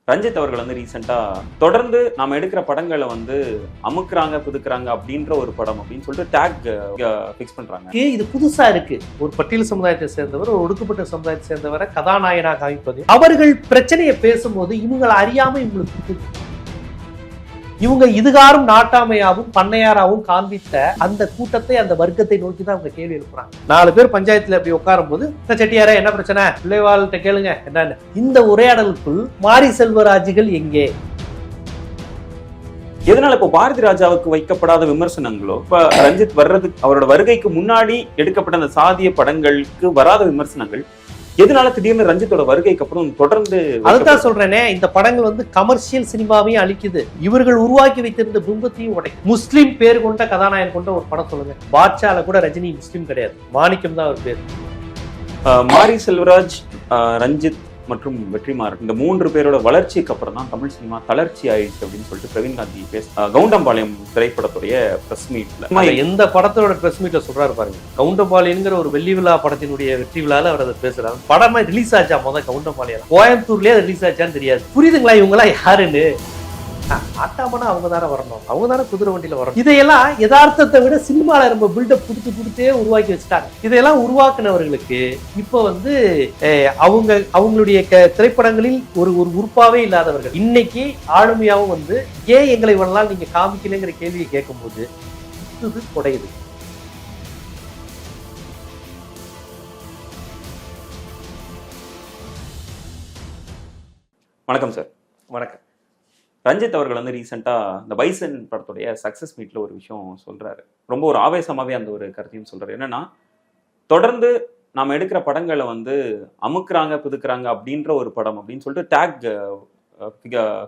ரஞ்சித் அவர்கள் வந்து ரீசெண்டா தொடர்ந்து நாம எடுக்கிற படங்களை வந்து அமுக்குறாங்க புதுக்குறாங்க அப்படின்ற ஒரு படம் அப்படின்னு சொல்லிட்டு டேக் ஃபிக்ஸ் பண்றாங்க. இது புதுசா இருக்கு. ஒரு பட்டியல் சமுதாயத்தை சேர்ந்தவர், ஒரு ஒடுக்கப்பட்ட சமுதாயத்தை சேர்ந்தவரை கதாநாயகனாக காமிப்பது, அவர்கள் பிரச்சனையை பேசும்போது இவங்களை அறியாம இவங்களுக்கு இவங்க இதுகாரும் நாட்டாமையாவும் பண்ணையாராவும் காண்பித்த அந்த கூட்டத்தை, அந்த வர்க்கத்தை நோக்கி தான் அவங்க கேள்வி எழுப்புறாங்க. 4 பேர் பஞ்சாயத்துல அப்படி உட்காரும் போது, செட்டியாரே என்ன பிரச்சனை, பிள்ளைவாள்கிட்ட கேளுங்க என்னன்னு. இந்த உரையாடலுக்குள் மாரி செல்வராஜுகள் எங்கே? எதனால இப்போ பாரதி ராஜாவுக்கு வைக்கப்படாத விமர்சனங்களோ, இப்ப ரஞ்சித் வர்றதுக்கு அவரோட வருகைக்கு முன்னாடி எடுக்கப்பட்ட அந்த சாதிய படங்களுக்கு வராத விமர்சனங்கள் எதனால திடீர்னு ரஞ்சித்தோட வருகைக்கு அப்புறம் தொடர்ந்து? அதுதான் சொல்றேனே, இந்த படங்கள் வந்து கமர்ஷியல் சினிமாவையும் அழிக்குது, இவர்கள் உருவாக்கி வைத்திருந்த பிம்பத்தையும் உடைக்கும். முஸ்லீம் பேர் கொண்ட கதாநாயகன் கொண்ட ஒரு படம் சொல்லுங்க. பாட்ஷால கூட ரஜினி முஸ்லீம் கிடையாது, மாணிக்கம் தான் அவர் பேர். மாரி செல்வராஜ், ரஞ்சித் மற்றும் வெற்றிமாறன், இந்த 3 பேரோட வளர்ச்சிக்கு அப்புறம் தான் தமிழ் சினிமா தளர்ச்சி ஆயிடுச்சு அப்படின்னு சொல்லிட்டு பிரவீன் காந்தி கவுண்டம்பாளையம் திரைப்படத்துடைய பிரஸ் மீட்ல, எந்த படத்தோட பிரஸ் மீட்ல சொல்றாரு பாருங்க. கவுண்டம்பாளையங்கிற ஒரு வெள்ளி விழா படத்தினுடைய வெற்றி விழால அவர் அதை பேசுறாரு. படமா ரிலீஸ் ஆச்சா முதல் கவுண்டம்பாளையம், கோயம்புத்தூர்லயே அது ரிலீஸ் ஆச்சான்னு தெரியாது. புரியுதுங்களா இவங்களா யாருன்னு? ஆட்டாமனா அவங்க தானே வரணும், அவங்க தானே குதிரை வண்டியில வரணும். இதையெல்லாம் யதார்த்தத்தை விட சினிமால ரொம்ப பில்டப் புதுத்தே உருவாக்கி வச்சுட்டாங்க. இதையெல்லாம் உருவாக்குனவர்களுக்கு இப்ப வந்து அவங்களுடைய திரைப்படங்களில் ஒரு உறுப்பாவே இல்லாதவர்கள் இன்னைக்கு ஆளுமையாவும் வந்து ஏன் எங்களை இவ்வளவு நாள் நீங்க காமிக்கலைங்கிற கேள்வியை கேட்கும் போது இது குடையுது. வணக்கம் சார். வணக்கம். ரஞ்சித் அவர்கள் வந்து ரீசெண்டா இந்த பைசன் படத்துடைய சக்சஸ் மீட்ல ஒரு விஷயம் சொல்றாரு. ரொம்ப ஒரு ஆவேசமாவே அந்த ஒரு கருத்தையும் சொல்றாரு. என்னன்னா, தொடர்ந்து நாம எடுக்கிற படங்களை வந்து அமுக்குறாங்க புதுக்குறாங்க அப்படின்ற ஒரு படம் அப்படின்னு சொல்லிட்டு டேக்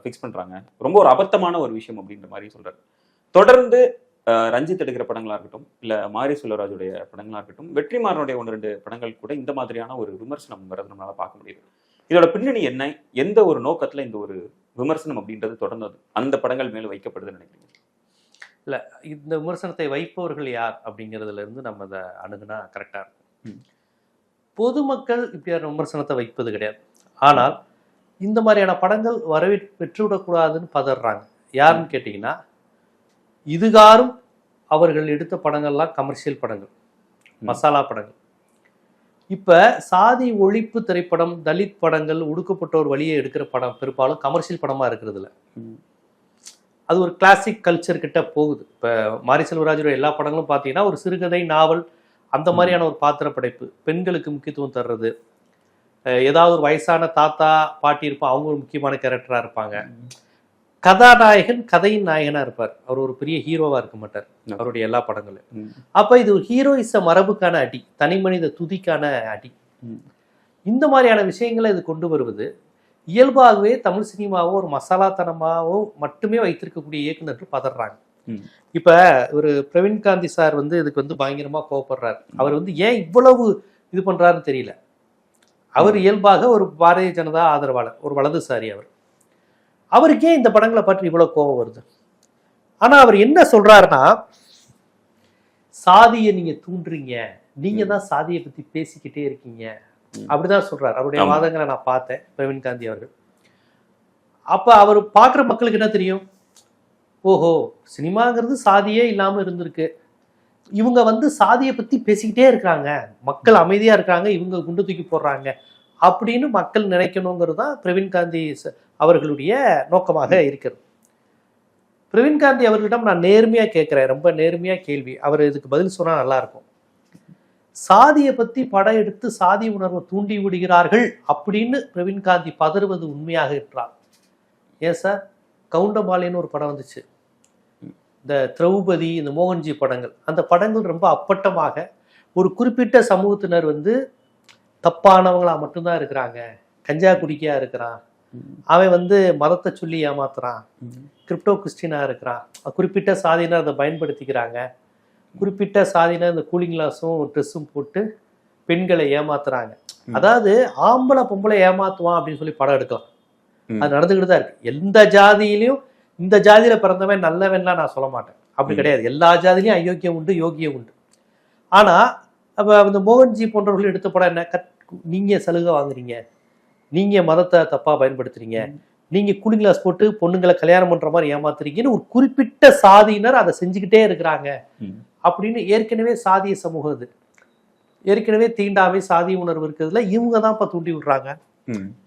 ஃபிக்ஸ் பண்றாங்க. ரொம்ப ஒரு அபத்தமான ஒரு விஷயம் அப்படின்ற மாதிரி சொல்றாரு. தொடர்ந்து ரஞ்சித் எடுக்கிற படங்களா இருக்கட்டும், இல்ல மாரி செல்வராஜுடைய படங்களா இருக்கட்டும், வெற்றிமாறனுடைய 1-2 படங்கள் கூட இந்த மாதிரியான ஒரு விமர்சனம் வரது நம்மளால பார்க்க முடியுது. இதோட பின்னணி என்ன, எந்த ஒரு நோக்கத்துல இந்த ஒரு விமர்சனம் அப்படின்றது தொடர்ந்து அந்த படங்கள் மேல வைக்கப்படுதுன்னு நினைக்கிறீங்க? இல்ல, இந்த விமர்சனத்தை வைப்பவர்கள் யார் அப்படிங்கிறதுல இருந்து நம்ம அதை அணுகுனா கரெக்டா இருக்கும். பொதுமக்கள் இப்படியான விமர்சனத்தை வைப்பது கிடையாது. ஆனால் இந்த மாதிரியான படங்கள் பெற்றுவிடக்கூடாதுன்னு பதறாங்க. யாருன்னு கேட்டீங்கன்னா, இதுகாரும் அவர்கள் எடுத்த படங்கள்லாம் கமர்ஷியல் படங்கள், மசாலா படங்கள். இப்ப சாதி ஒழிப்பு திரைப்படம், தலித் படங்கள், ஒடுக்கப்பட்டோர் வழியை எடுக்கிற படம் பெரும்பாலும் கமர்ஷியல் படமா இருக்கிறது இல்ல. அது ஒரு கிளாசிக் கல்ச்சர் கிட்ட போகுது. இப்ப மாரி செல்வராஜோட எல்லா படங்களும் பாத்தீங்கன்னா ஒரு சிறுகதை, நாவல், அந்த மாதிரியான ஒரு பாத்திர படைப்பு, பெண்களுக்கு முக்கியத்துவம் தர்றது, ஏதாவது ஒரு வயசான தாத்தா பாட்டி இருப்பா, அவங்க ஒரு முக்கியமான கேரக்டரா இருப்பாங்க. கதாநாயகன் கதையின் நாயகனா இருப்பார், அவர் ஒரு பெரிய ஹீரோவா இருக்க மாட்டார் அவருடைய எல்லா படங்களும். அப்ப இது ஒரு ஹீரோயிச மரபுக்கான அடி, தனி மனித துதிக்கான அடி. இந்த மாதிரியான விஷயங்களை இது கொண்டு வருவது இயல்பாகவே தமிழ் சினிமாவோ ஒரு மசாலாத்தனமாவோ மட்டுமே வைத்திருக்கக்கூடிய இயக்குநர்கள் பதறாங்க. இப்ப ஒரு பிரவீன் காந்தி சார் வந்து இதுக்கு வந்து பயங்கரமா கோவப்படுறாரு. அவர் வந்து ஏன் இவ்வளவு இது பண்றாருன்னு தெரியல. அவர் இயல்பாக ஒரு பாரதிய ஜனதா ஆதரவாளர், ஒரு வலதுசாரி. அவருக்கே இந்த படங்களை பற்றி இவ்வளவு கோபம் வருது. ஆனா அவர் என்ன சொல்றாருன்னா, சாதியை நீங்க தூண்டுறீங்க, நீங்க தான் சாதியை பத்தி பேசிக்கிட்டே இருக்கீங்க அப்படிதான் சொல்றாரு. அவருடைய வாதங்களை நான் பார்த்தேன், பிரவீன் காந்தி அவர்கள். அப்ப அவர் பார்க்குற மக்களுக்கு என்ன தெரியும், ஓஹோ சினிமாங்கிறது சாதியே இல்லாம இருந்திருக்கு, இவங்க வந்து சாதியை பத்தி பேசிக்கிட்டே இருக்காங்க, மக்கள் அமைதியா இருக்காங்க, இவங்க குண்டு தூக்கி போடுறாங்க அப்படின்னு மக்கள் நினைக்கணுங்கிறது தான் பிரவீன் காந்தி அவர்களுடைய நோக்கமாக இருக்கிறது. பிரவீன் காந்தி அவர்களிடம் நான் நேர்மையா கேட்கிறேன், ரொம்ப நேர்மையா கேள்வி, அவர் இதுக்கு பதில் சொன்னா நல்லா இருக்கும். சாதியை பத்தி படம் எடுத்து சாதி உணர்வை தூண்டி விடுகிறார்கள் அப்படின்னு பிரவீன் காந்தி பதறுவது உண்மையாக இருக்கிறார். ஏன் சார், கவுண்டம்பாளையன்னு ஒரு படம் வந்துச்சு, இந்த திரௌபதி, இந்த மோகன்ஜி படங்கள், அந்த படங்கள் ரொம்ப அப்பட்டமாக ஒரு குறிப்பிட்ட சமூகத்தினர் வந்து தப்பானவங்களா மட்டும்தான் இருக்கிறாங்க, கஞ்சா குடிக்கையா இருக்கிறான், அவன் வந்து மதத்தை சொல்லி ஏமாத்துறான், கிரிப்டோ கிறிஸ்டினா இருக்கிறான், குறிப்பிட்ட சாதியினர் அதை பயன்படுத்திக்கிறாங்க, குறிப்பிட்ட சாதியினர் இந்த கூலிங் கிளாஸும் ட்ரெஸ்ஸும் போட்டு பெண்களை ஏமாத்துறாங்க, அதாவது ஆம்பளை பொம்பளை ஏமாத்துவான் அப்படின்னு சொல்லி படம் எடுக்கலாம். அது நடந்துகிட்டு தான் இருக்கு. எந்த ஜாதியிலையும் இந்த ஜாதியில பிறந்தவன் நல்லவன்லாம் நான் சொல்ல மாட்டேன், அப்படி கிடையாது. எல்லா ஜாதியிலையும் அயோக்கியம் உண்டு, யோகியம் உண்டு. ஆனா அப்ப இந்த மோகன்ஜி போன்றவர்கள் எடுத்த படம் என்ன, நீங்க சலுகை வாங்குறீங்க, நீங்க மதத்தை தப்பா பயன்படுத்துறீங்க, நீங்க கூலிங் கிளாஸ் போட்டு பொண்ணுங்களை கல்யாணம் பண்ற மாதிரி ஏமாத்துறீங்கன்னு ஒரு குறிப்பிட்ட சாதியினர் அதை செஞ்சுக்கிட்டே இருக்கிறாங்க அப்படின்னு ஏற்கனவே சாதிய சமூகம் இது ஏற்கனவே தீண்டாமை சாதி உணர்வு இருக்கிறதுல இவங்க தான் இப்ப தூண்டி விடுறாங்க.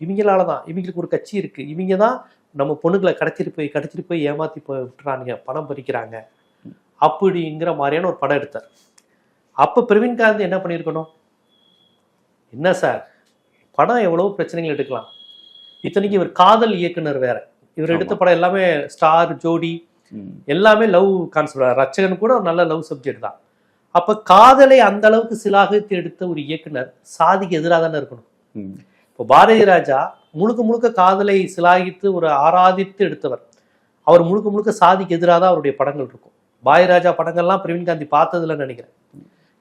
இவங்களாலதான் இவங்களுக்கு ஒரு கட்சி இருக்கு, இவங்க தான் நம்ம பொண்ணுங்களை கடத்திட்டு போய் ஏமாத்தி போய் விட்டுறானுங்க, பணம் பறிக்கிறாங்க அப்படிங்கிற மாதிரியான ஒரு படம் எடுத்தார். அப்ப பிரவீன்காந்த் என்ன பண்ணியிருக்கணும், என்ன சார் படம் எவ்வளவு பிரச்சனைகள் எடுக்கலாம், இத்தனைக்கு இவர் காதல் இயக்குனர் வேற, இவர் எடுத்த படம் எல்லாமே ஸ்டார் ஜோடி எல்லாமே லவ் கான்செப்ட், ரச்சகன் கூட ஒரு நல்ல லவ் சப்ஜெக்ட் தான். அப்ப காதலை அந்த அளவுக்கு சிலாகித்து எடுத்த ஒரு இயக்குனர் சாதிக்கு எதிராக தானே இருக்கணும். இப்போ பாரதி ராஜா முழுக்க முழுக்க காதலை சிலாகித்து ஒரு ஆராதித்து எடுத்தவர், அவர் முழுக்க முழுக்க சாதிக்கு எதிராக தான் அவருடைய படங்கள் இருக்கும். பாரதி ராஜா படங்கள்லாம் பிரவீன்காந்தி பார்த்ததுலன்னு நினைக்கிறேன்,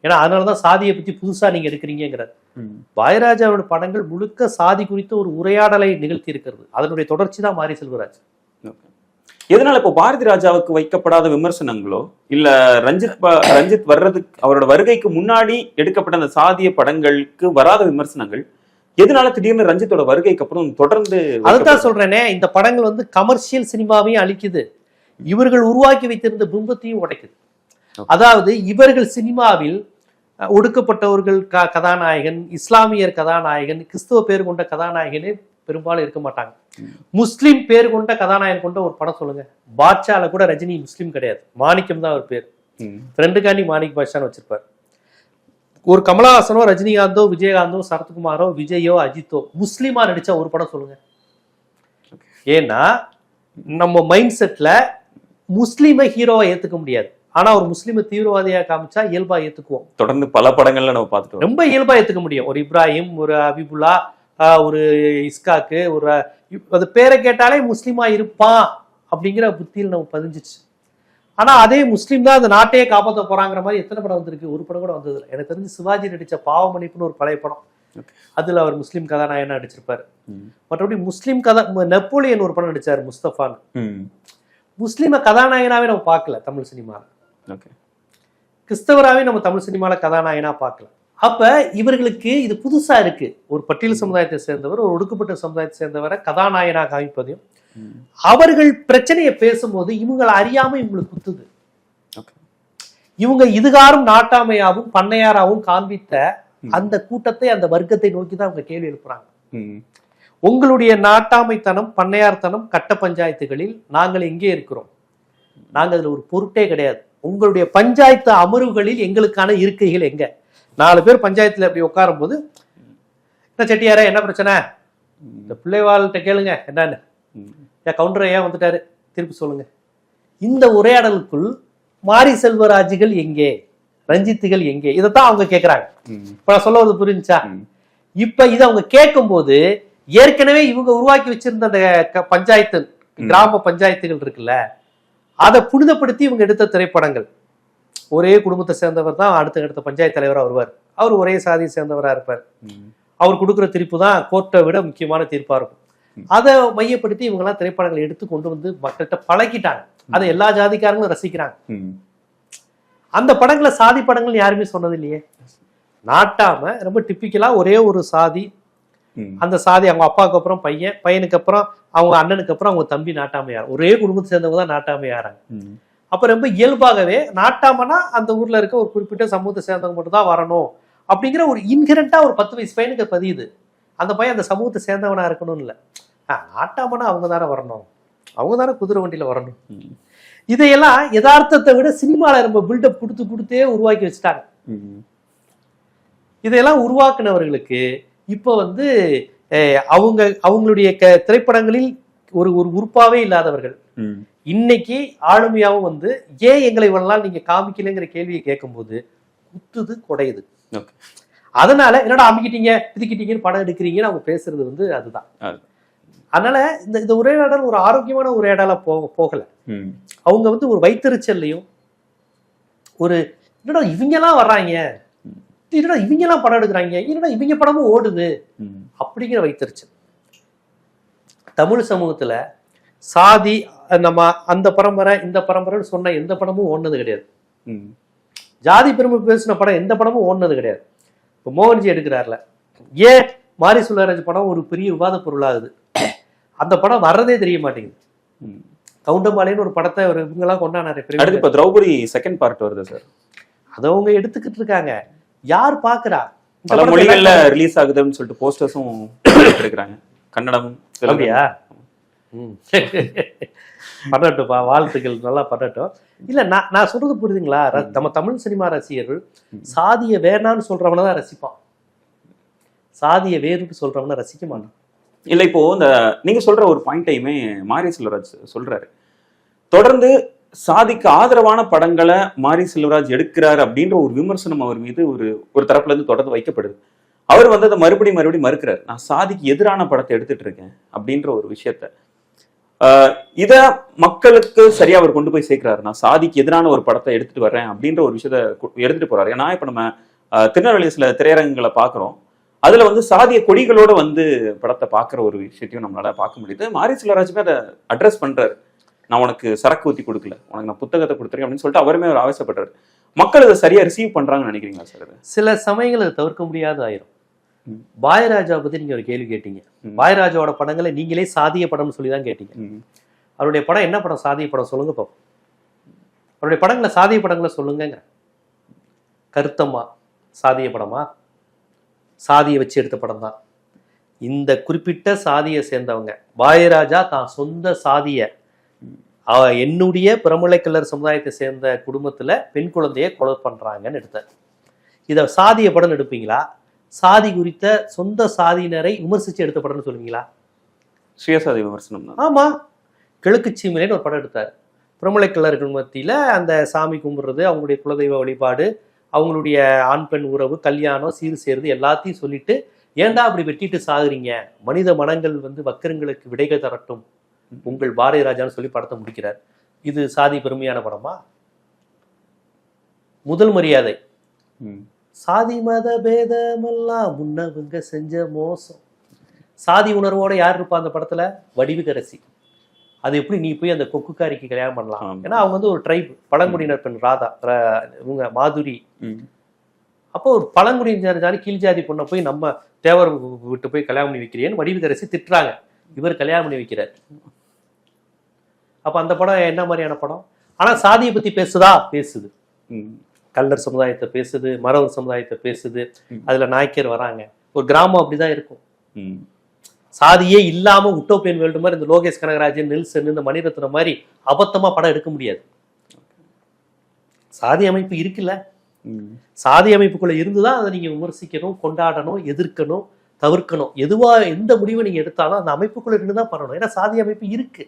ஏன்னா அதனாலதான் சாதியை பத்தி புதுசா நீங்க எடுக்கிறீங்கிறார். பாரதிராஜாவோட படங்கள் முழுக்க சாதி குறித்த ஒரு உரையாடலை நிகழ்த்தி இருக்கிறது, அதனுடைய தொடர்ச்சி தான் மாரி செல்வராஜ். எதனால இப்போ பாரதி ராஜாவுக்கு வைக்கப்படாத விமர்சனங்களோ இல்ல ரஞ்சித் வர்றதுக்கு அவரோட வருகைக்கு முன்னாடி எடுக்கப்பட்ட அந்த சாதிய படங்களுக்கு வராத விமர்சனங்கள் எதனால திடீர்னு ரஞ்சித்தோட வருகைக்கு அப்புறம் தொடர்ந்து? அதுதான் சொல்றேனே, இந்த படங்கள் வந்து கமர்ஷியல் சினிமாவையும் அழிக்குது, இவர்கள் உருவாக்கி வைத்திருந்த பிம்பத்தையும் உடைக்குது. அதாவது இவர்கள் சினிமாவில் ஒடுக்கப்பட்டவர்கள் கதாநாயகன், இஸ்லாமியர் கதாநாயகன், கிறிஸ்துவ பேர் கொண்ட கதாநாயகனே பெரும்பாலும் இருக்க மாட்டாங்க. முஸ்லிம் பேர் கொண்ட கதாநாயகன் கொண்ட ஒரு படம் சொல்லுங்க. பாட்சால கூட ரஜினி முஸ்லீம் கிடையாது, மாணிக்கம் தான் அவர் பேர், ஃப்ரெண்டுக்காண்டி மாணிக் பாட்சான்னு வச்சிருப்பார். ஒரு கமலஹாசனோ ரஜினிகாந்தோ விஜயகாந்தோ சரத்குமாரோ விஜயோ அஜித்தோ முஸ்லீமா நடிச்சா ஒரு படம் சொல்லுங்க. ஏன்னா நம்ம மைண்ட் செட்ல முஸ்லீமை ஹீரோவை ஏத்துக்க முடியாது, ஆனா ஒரு முஸ்லீமை தீவிரவாதியா காமிச்சா இயல்பா ஏத்துக்குவோம். தொடர்ந்து பல படங்கள்ல நம்ம பார்த்துட்டோம், ரொம்ப இயல்பா ஏத்துக்க முடியும். ஒரு இப்ராஹிம், ஒரு அபிபுல்லா, ஒரு இஸ்காக்கு, ஒரு அது பேரை கேட்டாலே முஸ்லீமா இருப்பான் அப்படிங்கிற புத்தியில் நம்ம பதிஞ்சிச்சு. ஆனா அதே முஸ்லீம் தான் அந்த நாட்டையே காப்பாற்ற போறாங்கிற மாதிரி எத்தனை படம் வந்திருக்கு, ஒரு படம் கூட வந்தது இல்லை. எனக்கு தெரிஞ்சு சிவாஜி நடிச்ச பாவமணிப்புன்னு ஒரு பழைய படம், அதுல அவர் முஸ்லீம் கதாநாயகனா நடிச்சிருப்பாரு. மற்றபடி முஸ்லீம் நெப்போலியன் ஒரு படம் நடிச்சாரு முஸ்தபான்னு, முஸ்லீம கதாநாயகனாவே நம்ம பார்க்கல தமிழ் சினிமால, கிறிஸ்தவராவே நம்ம தமிழ் சினிமால கதாநாயகனா பார்க்கல. அப்ப இவர்களுக்கு இது புதுசா இருக்கு, ஒரு பட்டியல் சமுதாயத்தை சேர்ந்தவர் ஒரு ஒடுக்கப்பட்ட சமுதாயத்தை சேர்ந்தவரை கதாநாயகனாக காமிப்பதையும், அவர்கள் பிரச்சனையை பேசும்போது இவங்களை அறியாம இவங்களுக்கு குத்துது. இவங்க இதுகாரும் நாட்டாமையாவும் பண்ணையாராவும் காண்பித்த அந்த கூட்டத்தை, அந்த வர்க்கத்தை நோக்கி தான் அவங்க கேள்வி எழுப்புறாங்க. உங்களுடைய நாட்டாமைத்தனம், பண்ணையார்த்தனம், கட்ட பஞ்சாயத்துகளில் நாங்கள் எங்கே இருக்கிறோம், நாங்கள் அதுல ஒரு பொருட்டே கிடையாது. உங்களுடைய பஞ்சாயத்து அமர்வுகளில் எங்களுக்கான இருக்கைகள் எங்க? 4 பேர் பஞ்சாயத்துல அப்படி உட்காரும் போது, என்ன செட்டியாரே என்ன பிரச்சனை, இந்த பிள்ளைவாள்கிட்ட கேளுங்க என்னன்னு, கவுண்டர் ஏன் வந்துட்டாரு திருப்பி சொல்லுங்க. இந்த உரையாடலுக்குள் மாரி செல்வராஜுகள் எங்கே, ரஞ்சித்துகள் எங்கே, இதைத்தான் அவங்க கேட்கிறாங்க. இப்ப நான் சொல்ல வருது புரிஞ்சா? இப்ப இதை அவங்க கேட்கும் போது ஏற்கனவே இவங்க உருவாக்கி வச்சிருந்த அந்த பஞ்சாயத்து, கிராம பஞ்சாயத்துகள் இருக்குல்ல, அதை புனிதப்படுத்தி இவங்க எடுத்த திரைப்படங்கள், ஒரே குடும்பத்தை சேர்ந்தவர் தான் அடுத்த பஞ்சாயத்து தலைவராக வருவார், அவர் ஒரே சாதியை சேர்ந்தவராக இருப்பார், அவர் கொடுக்குற தீர்ப்பு தான் கோர்ட்டை விட முக்கியமான தீர்ப்பா இருக்கும். அதை மையப்படுத்தி இவங்கெல்லாம் திரைப்படங்களை எடுத்து கொண்டு வந்து மக்கள்கிட்ட பழகிட்டாங்க, அதை எல்லா ஜாதிக்காரங்களும் ரசிக்கிறாங்க. அந்த படங்களை சாதி படங்கள் யாருமே சொன்னது இல்லையே. நாட்டாம ரொம்ப டிப்பிக்கலா ஒரே ஒரு சாதி, அந்த சாதி அவங்க அப்பாவுக்கு அப்புறம் பையன், பையனுக்கு அப்புறம் அவங்க அண்ணனுக்கு அப்புறம் அவங்க தம்பி நாட்டாமையார், ஒரே குடும்பத்தை சேர்ந்தவங்க தான் நாட்டாமையாராங்க. அப்ப ரொம்ப இயல்பாகவே நாட்டாமனா அந்த ஊர்ல இருக்க ஒரு குறிப்பிட்ட சமூகத்தை சேர்ந்தவங்க மட்டும் தான் வரணும் அப்படிங்கிற ஒரு இன்ஹெரண்டா ஒரு 10 வயசு பையனுக்கு பதியுது. அந்த பையன் அந்த சமூகத்தை சேர்ந்தவனா இருக்கணும்னு இல்லை, நாட்டாமனா அவங்க தானே வரணும், அவங்க தானே குதிரை வண்டியில வரணும். இதையெல்லாம் யதார்த்தத்தை விட சினிமால ரொம்ப பில்டப் கொடுத்தே உருவாக்கி வச்சுட்டாங்க. இதையெல்லாம் உருவாக்குனவர்களுக்கு இப்போ வந்து அவங்களுடைய திரைப்படங்களில் ஒரு உறுப்பாவே இல்லாதவர்கள் இன்னைக்கு ஆளுமையாவும் வந்து ஏன் எங்களை இவ்வளவு நீங்க காமிக்கலைங்கிற கேள்வியை கேட்கும்போது குத்துது, குடையுது. அதனால என்னடா அமிக்கிட்டீங்க பிதிக்கிட்டீங்கன்னு படம் எடுக்கிறீங்கன்னு அவங்க பேசுறது வந்து அதுதான். அதனால இந்த உரையாடல் ஒரு ஆரோக்கியமான உரையாடலா போகல. அவங்க வந்து ஒரு வைத்தறிச்சல்லையும், ஒரு என்னடா இவங்க எல்லாம் வர்றாங்க, என்னடா இவங்க எல்லாம் படம் எடுக்கிறாங்க, என்னடா இவங்க படமும் ஓடுது அப்படிங்கிற வைத்தறிச்சல். தமிழ் சமூகத்துல சாதி, நம்ம அந்த பரம்பரை இந்த பரம்பரைன்னு சொன்ன எந்த படமும் ஓடுனது கிடையாது. ஜாதி பெருமை பேசின படம் எந்த படமும் ஓடுனது கிடையாது. இப்போ மோகன்ஜி எடுக்கிறார்ல, ஏன் மாரி செல்வராஜ் படம் ஒரு பெரிய விவாத பொருளாகுது. அந்த படம் வர்றதே தெரிய மாட்டேங்குது. ம். கவுண்டம்பாளையன்னு ஒரு படத்தை ஒரு இவங்கெல்லாம் கொண்டாடுறாரு. அடுத்து இப்ப திரௌபதி செகண்ட் பார்ட் வருது சார். அதை அவங்க எடுத்துக்கிட்டு இருக்காங்க. யார் பாக்குறா? இந்த பல படத்தை மொழிகள்ல ரிலீஸ் ஆகுதுன்னு சொல்லிட்டு போஸ்டர்ஸும் எடுக்கிறாங்க. கன்னடம், தெலுங்கு. அப்படியா? பண்ணட்டும்ப்பா, வாழ்த்துக்கள், நல்லா பண்ணட்டும். இல்ல நான் சொல்றது புரியுதுங்களா? நம்ம தமிழ் சினிமா ரசிகர்கள் சாதிய வேணான்னு சொல்றவன தான் ரசிப்பான், சாதிய வேறுன்னு சொல்றவன ரசிக்க மாட்டான். இல்ல இப்போ இந்த நீங்க சொல்ற ஒரு பாயிண்டையுமே மாரி செல்வராஜ் சொல்றாரு. தொடர்ந்து சாதிக்கு ஆதரவான படங்களை மாரி செல்வராஜ் எடுக்கிறாரு அப்படின்ற ஒரு விமர்சனம் அவர் மீது ஒரு தரப்புல இருந்து தொடர்ந்து வைக்கப்படுது. அவர் வந்து அதை மறுபடியும் மறுக்கிறார். நான் சாதிக்கு எதிரான படத்தை எடுத்துட்டு இருக்கேன் அப்படின்ற ஒரு விஷயத்த இத மக்களுக்கு சரியா அவர் கொண்டு போய் சேர்க்கிறாரு. நான் சாதிக்கு எதிரான ஒரு படத்தை எடுத்துட்டு வர்றேன் அப்படின்ற ஒரு விஷயத்த எடுத்துட்டு போறாரு. ஏன்னா இப்ப நம்ம திருநெல்வேலி சில திரையரங்குகளை பாக்குறோம். அதுல வந்து சாதிய கொடிகளோட வந்து படத்தை பாக்குற ஒரு விஷயத்தையும் நம்மளால பார்க்க முடியுது. மாரி செல்வராஜுமே அதை அட்ரஸ் பண்றாரு. நான் உனக்கு சரக்கு ஊத்தி கொடுக்கல, உனக்கு நான் புத்தகத்தை கொடுத்துருக்கேன் அப்படின்னு சொல்லிட்டு அவருமே அவர் ஆவேசப்படுறாரு. மக்கள் அதை சரியா ரிசீவ் பண்றாங்கன்னு நினைக்கிறீங்களா சார்? சில சமயங்கள் அதை தவிர்க்க முடியாத ஆயிரும். பாயராஜா பத்தி நீங்க ஒரு கேள்வி கேட்டீங்க. பாயராஜாவோட படங்களை நீங்களே சாதிய படம்னு சொல்லிதான் கேட்டீங்க. அவருடைய படம் என்ன படம்? சாதிய படம் சொல்லுங்க பாப்போம். அவருடைய படங்களை சாதிய படங்களை சொல்லுங்க. கருத்தம்மா சாதிய படமா? சாதியை வச்சு எடுத்த படம் தான். இந்த குறிப்பிட்ட சாதியை சேர்ந்தவங்க பாயராஜா தான் சொந்த சாதிய என்னுடைய பிரமலைக்கல்லர் சமுதாயத்தை சேர்ந்த குடும்பத்துல பெண் குழந்தைய கொலை பண்றாங்கன்னு எடுத்தார். இத சாதிய படம் எடுப்பீங்களா? சாதி குறித்த சொந்த சாதியினரை விமர்சிச்சு எடுத்த படம்னு சொல்லுவீங்களா? சுயசாதி விமர்சனம் தான். ஆமா. கிழக்கு சீமையிலேன்னு ஒரு படம் எடுத்தார். பிரமலைக்கல்லர்கள் மத்தியில அந்த சாமி கும்பிடுறது, அவங்களுடைய குலதெய்வ வழிபாடு, அவங்களுடைய ஆண் பெண் உறவு, கல்யாணம், சீர் சேர்ந்து எல்லாத்தையும் சொல்லிட்டு ஏன்டா அப்படி வெட்டிட்டு சாகுறீங்க, மனித மனங்கள் வந்து வக்கரங்களுக்கு விடைகள் தரட்டும் உங்கள் பாரதி ராஜான்னு சொல்லி படத்தை முடிக்கிறார். இது சாதி பெருமையான படமா? முதல் மரியாதை. சாதி மத பேதமெல்லாம் முன்னவங்க செஞ்ச மோசம். சாதி உணர்வோட யார் இருப்பா அந்த படத்துல? வடிவுக்கரசி. அது எப்படி நீ போய் அந்த கொக்குக்காரிக்கு கல்யாணம் பண்ணலாம்? ஏன்னா அவங்க வந்து ஒரு ட்ரைப், பழங்குடியினர் பெண் ராதா, இவங்க மாதுரி. அப்போ ஒரு பழங்குடியினர் ஜாதி கீழ் ஜாதி பொண்ணை போய் நம்ம தேவர் விட்டு போய் கல்யாணம் பண்ணி வைக்கிறேன்னு வடிவுக்கரசி திட்டுறாங்க. இவர் கல்யாணம் பண்ணி வைக்கிறார். அப்ப அந்த படம் என்ன மாதிரியான படம்? ஆனா சாதியை பத்தி பேசுதா? பேசுது. கல்லர் சமுதாயத்தை பேசுது, மறவர் சமுதாயத்தை பேசுது. அதுல நாய்க்கர் வராங்க. ஒரு கிராமம் அப்படிதான் இருக்கும். சாதியே இல்லாம உட்டோப்பியன் வேர்ல்டு மாதிரி இந்த லோகேஷ் கனகராஜன், நெல்சன், இந்த மணிரத்னம் மாதிரி அபத்தமா படம் எடுக்க முடியாது. சாதி அமைப்பு இருக்குல்ல, சாதி அமைப்புக்குள்ள இருந்துதான் அதை நீங்க விமர்சிக்கணும், கொண்டாடணும், எதிர்க்கணும், தவிர்க்கணும். எதுவா எந்த முடிவை நீங்க எடுத்தாலும் அந்த அமைப்புக்குள்ள இருந்துதான் பண்ணணும். ஏன்னா சாதி அமைப்பு இருக்கு.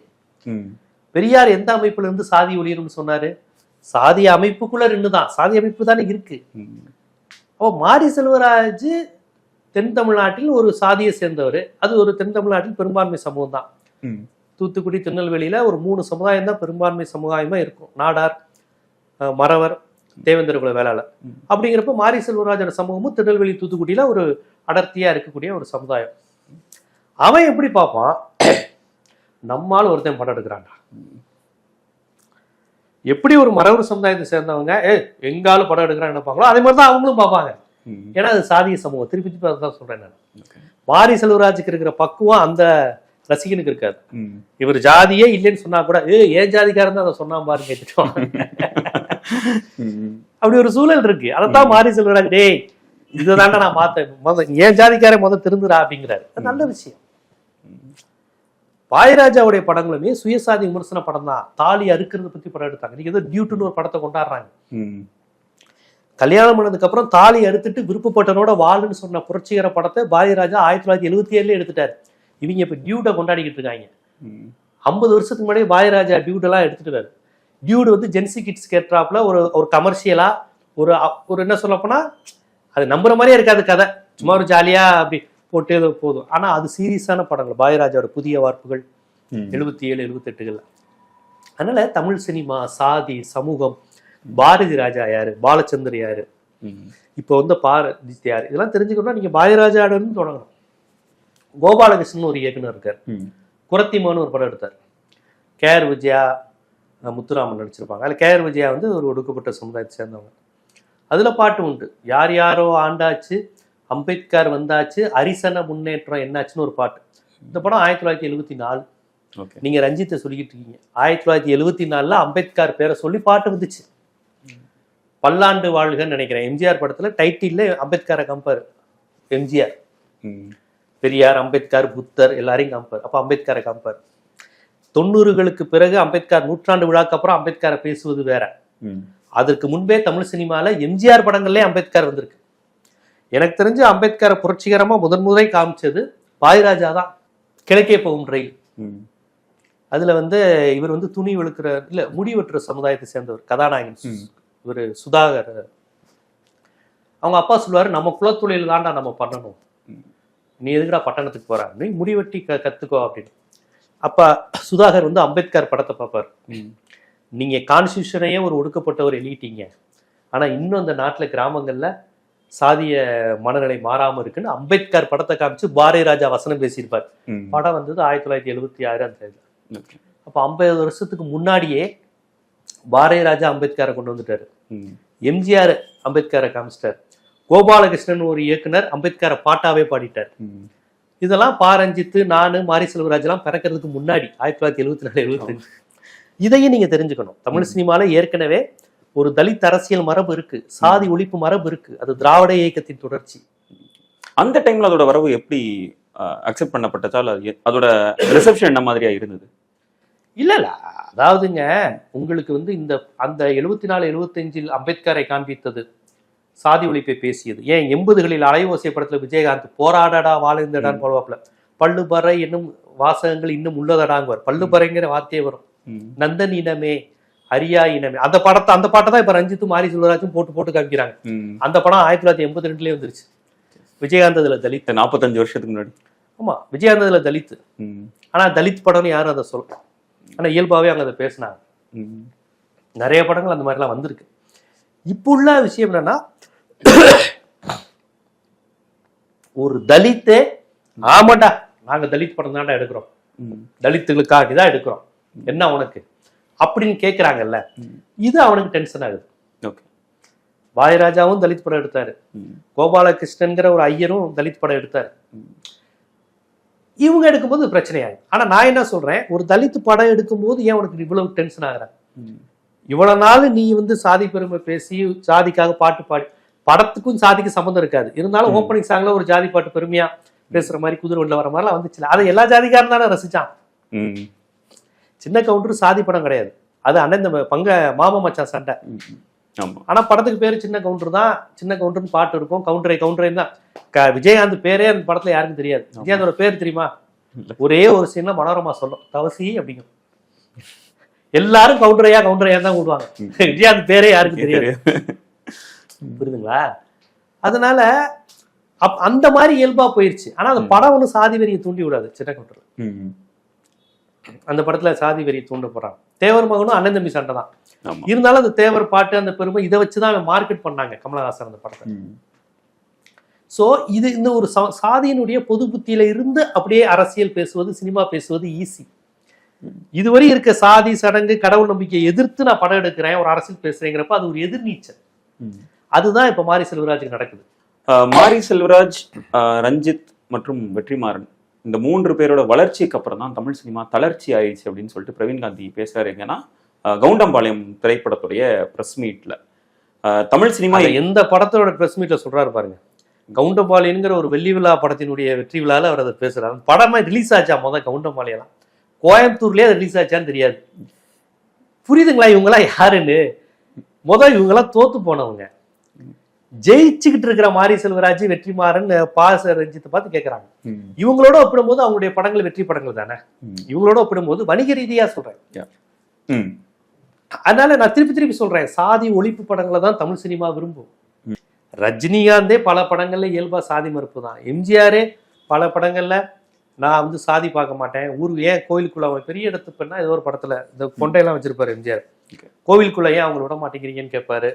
பெரியார் எந்த அமைப்புல இருந்து சாதி ஒளியணும்னு சொன்னாரு? சாதி அமைப்புக்குள்ள இருந்துதான். சாதி அமைப்பு தானே இருக்கு. அப்போ மாரி செல்வராஜ் தென் தமிழ்நாட்டில் ஒரு சாதியை சேர்ந்தவர். அது ஒரு தென் தமிழ்நாட்டில் பெரும்பான்மை சமூகம் தான். தூத்துக்குடி, திருநெல்வேலியில ஒரு 3 சமுதாயம் தான் பெரும்பான்மை சமுதாயமா இருக்கும். நாடார், மறவர், தேவேந்திர குல வேளாளர். அப்படிங்கிறப்ப மாரி செல்வராஜோட சமூகமும் திருநெல்வேலி, தூத்துக்குடியில ஒரு அடர்த்தியா இருக்கக்கூடிய ஒரு சமுதாயம். அவன் எப்படி பார்ப்பான்? நம்மால் ஒருத்தன் படம் எடுக்கிறான்டா. எப்படி ஒரு மறவர் சமுதாயத்தை சேர்ந்தவங்க எங்காலும் படம் எடுக்கிறான்னு நினைப்பாங்களோ அதே மாதிரிதான் அவங்களும் பார்ப்பாங்க. ஏன்னா அது சாதிய சமூகம். திருப்பி தான் சொல்றேன் நான். மாரி செல்வராஜுக்கு இருக்கிற பக்குவம் அந்த ரசிகனுக்கு இருக்காது. இவர் ஜாதியே இல்லைன்னு சொன்னா கூட ஏன் ஜாதிக்காரன் தான் அதை சொன்னா பாரு கேட்டுட்டோம். அப்படி ஒரு சூழல் இருக்கு. அதைத்தான் மாரி செல்வராஜ் டேய் இதுதான்டா நான் பார்த்தேன், ஏன் ஜாதிக்காரன் முதல் திருந்துடா அப்படிங்கிறாரு. அது நல்ல விஷயம். பாயராஜாவுடைய படங்களுமே சுயசாதி விமர்சன படம் தான். தாலி அறுக்கிறத பத்தி படம் எடுத்தாங்க. நீங்க ஏதோ டியூட்டுன்னு ஒரு படத்தை கொண்டாடுறாங்க. கல்யாணம் பண்ணதுக்கு அப்புறம் தாலி அறுத்துட்டு விருப்பப்பட்டனோட வாழுன்னு சொன்ன புரட்சிகர படத்தை பாரதிராஜா 1977 எடுத்துட்டாரு. இவங்க இப்ப டியூட்டை கொண்டாடிக்கிட்டு இருக்காங்க. 50 வருஷத்துக்கு முன்னாடி பாரதிராஜா டியூட் எல்லாம் எடுத்துட்டாரு. டியூட் வந்து ஜென்சி கிட்ஸ் கேட்ராப்ல ஒரு கமர்ஷியலா ஒரு என்ன சொல்ல போனா அது நம்புற மாதிரியே இருக்காது கதை. சும்மா ஒரு ஜாலியா அப்படி போட்டே போதும். ஆனா அது சீரியஸான படங்கள். பாரதிராஜாவோட புதிய வார்ப்புகள் 77, 78. அதனால தமிழ் சினிமா, சாதி, சமூகம், பாரதி ராஜா யாரு, பாலச்சந்தர் யாரு, இப்போ வந்து பாரதி யாரு, இதெல்லாம் தெரிஞ்சுக்கணும்னா நீங்க பாரதிராஜாவோட தொடங்கணும். கோபாலகிருஷ்ணன் ஒரு இயக்குனர் இருக்கார். குரத்திமான்னு ஒரு படம் எடுத்தார். கேஆர் விஜயா, முத்துராமன் நடிச்சிருப்பாங்க. அதுல கேஆர் விஜயா வந்து ஒரு ஒடுக்கப்பட்ட சமுதாயத்தை சேர்ந்தவங்க. அதுல பாட்டு உண்டு. யார் யாரோ ஆண்டாச்சு, அம்பேத்கர் வந்தாச்சு, அரிசன முன்னேற்றம் என்னாச்சுன்னு ஒரு பாட்டு. இந்த படம் 1974. ஓகே. நீங்க ரஞ்சித்தை சொல்லிக்கிட்டு இருக்கீங்க. 1974 அம்பேத்கர் பேரை சொல்லி பாட்டு வந்துச்சு. பல்லாண்டு வாழ்கன்னு நினைக்கிறேன். எம்ஜிஆர் படத்துல டைட்டில்ல அம்பேத்கரை கம்பேர். எம்ஜிஆர், பெரியார், அம்பேத்கர், புத்தர் எல்லாரையும் கம்பேர். அப்ப அம்பேத்கரை கம்பேர். 90களுக்கு பிறகு அம்பேத்கர் நூற்றாண்டு விழாக்கு அப்புறம் அம்பேத்கரை பேசுவது வேற. அதற்கு முன்பே தமிழ் சினிமால எம்ஜிஆர் படங்கள்லயே அம்பேத்கர் வந்திருக்கு. எனக்கு தெரிஞ்சு அம்பேத்கரை புரட்சிகரமா முதன்முறை காமிச்சது பாய்ராஜா தான். கிழக்கே போகும் ரயில். அதுல இவர் துணி வெளுக்கிற இல்ல முடி வெட்டுற சமுதாயத்தை சேர்ந்தவர் கதாநாயகன். இவர் சுதாகர். அவங்க அப்பா சொல்லுவாரு, நம்ம குலத்தொழில் தான்டா நம்ம பண்ணணும், நீ எதுக்குடா பட்டணத்துக்கு போற, நீ முடி வெட்டி கத்துக்கோ அப்படின்னு. அப்ப சுதாகர் அம்பேத்கர் படத்தை பார்ப்பார். நீங்க கான்ஸ்டியூஷனையே ஒரு ஒடுக்கப்பட்டவர் எழுதிட்டீங்க, ஆனா இன்னும் அந்த நாட்டுல கிராமங்கள்ல சாதிய மனநிலை மாறாம இருக்குன்னு அம்பேத்கர் படத்தை காமிச்சு பாரதி ராஜா வசனம் பேசியிருப்பார். படம் 1976 அந்த இதுல. அப்ப 50 வருஷத்துக்கு முன்னாடியே பாரதி ராஜா அம்பேத்கரை கொண்டு வந்துட்டாரு. எம்ஜிஆர் அம்பேத்கரை காமிச்சிட்டார். கோபாலகிருஷ்ணன் ஒரு இயக்குனர் அம்பேத்கரை பாட்டாவே பாடிட்டார். இதெல்லாம் பாரஞ்சித்து, நானு, மாரி செல்வராஜ் எல்லாம் பிறக்கிறதுக்கு முன்னாடி 1974-75. இதையும் நீங்க தெரிஞ்சுக்கணும். தமிழ் சினிமால ஏற்கனவே ஒரு தலித் அரசியல் மரபு இருக்கு, சாதி ஒழிப்பு மரபு இருக்கு. அது திராவிட இயக்கத்தின் தொடர்ச்சி. அந்த டைம்ல அதோட வரவு எப்படி அக்செப்ட் பண்ணப்பட்டதால் அதோட ரிசப்ஷன் என்ன மாதிரியா இருந்தது? இல்ல அதாவதுங்க, உங்களுக்கு இந்த அந்த 74-75 அம்பேத்கரை காண்பித்தது, சாதி ஒழிப்பை பேசியது. ஏன் 80களில் அலைவோசை படத்துல விஜயகாந்த் போராடடா வாழ்ந்தடான்னு போடுவாப்ல, பல்லுபறை என்னும் வாசகங்கள் இன்னும் உள்ளதடாங்குவார். பல்லுபறைங்கிற வார்த்தையே வரும். நந்தன் இனமே, அரியா இனமே. அந்த பாட்டை தான் இப்ப ரஞ்சித்தும் மாரி செல்வராஜும் போட்டு காமிக்கிறாங்க. அந்த படம் 1982 வந்துருச்சு. விஜயகாந்த் அதுல தலித். 45 வருஷத்துக்கு முன்னாடி. ஆமா, விஜயகாந்த் அதுல தலித். ஆனா தலித் படம்னு யாரும் அதை சொல்ல, ஆனா இயல்பாவே அவங்க அதை பேசினாங்க. நிறைய படங்கள் அந்த மாதிரிலாம் வந்திருக்கு. இப்போ உள்ள விஷயம் என்னன்னா, ஒரு தலித்தே ஆமாண்டா நாங்க தலித் படம் தான்டா எடுக்கிறோம், தலித்துகளுக்காக தான் எடுக்கிறோம், என்ன உனக்கு அப்படின்னு கேட்கிறாங்கல்ல, இது அவனுக்கு டென்ஷன் ஆகுது. பாயராஜாவும் தலித் படம் எடுத்தாரு, கோபாலகிருஷ்ணன்கிற ஒரு ஐயரும் தலித் படம் எடுத்தாரு. இவங்க எடுக்கும்போது பிரச்சனையாகும். ஆனா நான் என்ன சொல்றேன், ஒரு தலித் படம் எடுக்கும்போது ஏன் உனக்கு இவ்வளவு டென்ஷன் ஆகுற? இவ்வளவு நாள் நீ சாதி பெருமை பேசி சாதிக்காக பாட்டு பாடி, படத்துக்கும் சாதிக்கு சம்மந்தம் இருக்காது, இருந்தாலும் ஓப்பனிங் சாங்ல ஒரு ஜாதி பாட்டு பெருமையா பேசுற மாதிரி குதிரை உள்ள வர மாதிரிலாம் வந்துச்சுல, அதை எல்லா ஜாதிக்காரன் தானே ரசிச்சான். சின்ன கவுண்டர் சாதி படம் கிடையாது, அது அண்ணன் பங்க மாமா மச்சான் சண்டை. ஆனா படத்துக்கு பேரு சின்ன கவுண்டர் தான். சின்ன கவுண்டர்னு பாட்டு இருக்கும், கவுண்டரே தான். விஜயகாந்த் பேரே அந்த படத்துல யாருக்கும் தெரியாது. விஜயகாந்தோட பேர் தெரியுமா? ஒரே ஒரு சீன்ல மனோரமா சொல்லும், தவசி அப்படிங்கும். எல்லாரும் கவுண்டரையா தான் கூடுவாங்க. விஜயகாந்த் பேரே யாருக்கும் தெரியாது. புரியுதுங்களா? அதனால அந்த மாதிரி இயல்பா போயிருச்சு. ஆனா அந்த படம் ஒண்ணு சாதி வெறியை தூண்டி விடாது. சின்ன கவுண்டர் அந்த படத்துல சாதி வெறியை தூண்ட போறாங்க. தேவர் மகனும் அண்ணன் தம்பி சண்டை தான். இருந்தாலும் அந்த தேவர் பாட்டு, அந்த பெருமை, இதை வச்சுதான் மார்க்கெட் பண்ணாங்க கமலஹாசன் அந்த படத்தை. சோ இது இந்த ஒரு சாதியினுடைய பொது புத்தியில இருந்து அப்படியே அரசியல் பேசுவது, சினிமா பேசுவது ஈஸி. இதுவரை இருக்க சாதி சடங்கு கடவுள் நம்பிக்கையை எதிர்த்து நான் படம் எடுக்கிறேன், ஒரு அரசியல் பேசுறேங்கிறப்ப அது ஒரு எதிர்நீச்சல். அதுதான் இப்ப மாரி செல்வராஜுக்கு நடக்குது. மாரி செல்வராஜ், ரஞ்சித் மற்றும் வெற்றிமாறன் இந்த 3 பேரோட வளர்ச்சிக்கு அப்புறம் தான் தமிழ் சினிமா தளர்ச்சி ஆயிடுச்சு அப்படின்னு சொல்லிட்டு பிரவீன் காந்தி பேசுறாரு. எங்கன்னா கவுண்டம்பாளையம் திரைப்படத்துடைய பிரஸ் மீட்ல தமிழ் சினிமா எந்த படத்தோட பிரஸ் மீட்ல சொல்றாரு பாருங்க. கவுண்டம்பாளையங்கிற ஒரு வெள்ளி விழா படத்தினுடைய வெற்றி விழால அவர் அதை பேசுறாரு. படமா ரிலீஸ் ஆச்சா முதல் கவுண்டம்பாளையம்? கோயம்புத்தூர்லயே அது ரிலீஸ் ஆச்சான்னு தெரியாது. புரியுதுங்களா இவங்கெல்லாம் யாருன்னு? இவங்கெல்லாம் தோத்து போனவங்க. ஜெயிச்சுக்கிட்டு இருக்கிற மாரி செல்வராஜ், வெற்றிமாறன், பாச ரஞ்சித்தை பார்த்து கேட்கறாங்க. இவங்களோட ஒப்பிடும்போது அவங்களுடைய படங்கள் வெற்றி படங்கள் தானே. இவங்களோட ஒப்பிடும்போது வணிக ரீதியா சொல்றேன். அதனால நான் திருப்பி சொல்றேன், சாதி ஒழிப்பு படங்களை தான் தமிழ் சினிமா விரும்பும். ரஜினிகாந்தே பல படங்கள்ல இயல்பா சாதி மறுப்பு தான். எம்ஜிஆரே பல படங்கள்ல நான் சாதி பார்க்க மாட்டேன், ஏன் கோயிலுக்குள்ள பெரிய இடத்து பெண்ணா ஏதோ ஒரு படத்துல இந்த கொண்டையெல்லாம் வச்சிருப்பாரு எம்ஜிஆர், கோவிலுக்குள்ள ஏன் அவங்க விட மாட்டேங்கிறீங்கன்னு கேட்பாரு.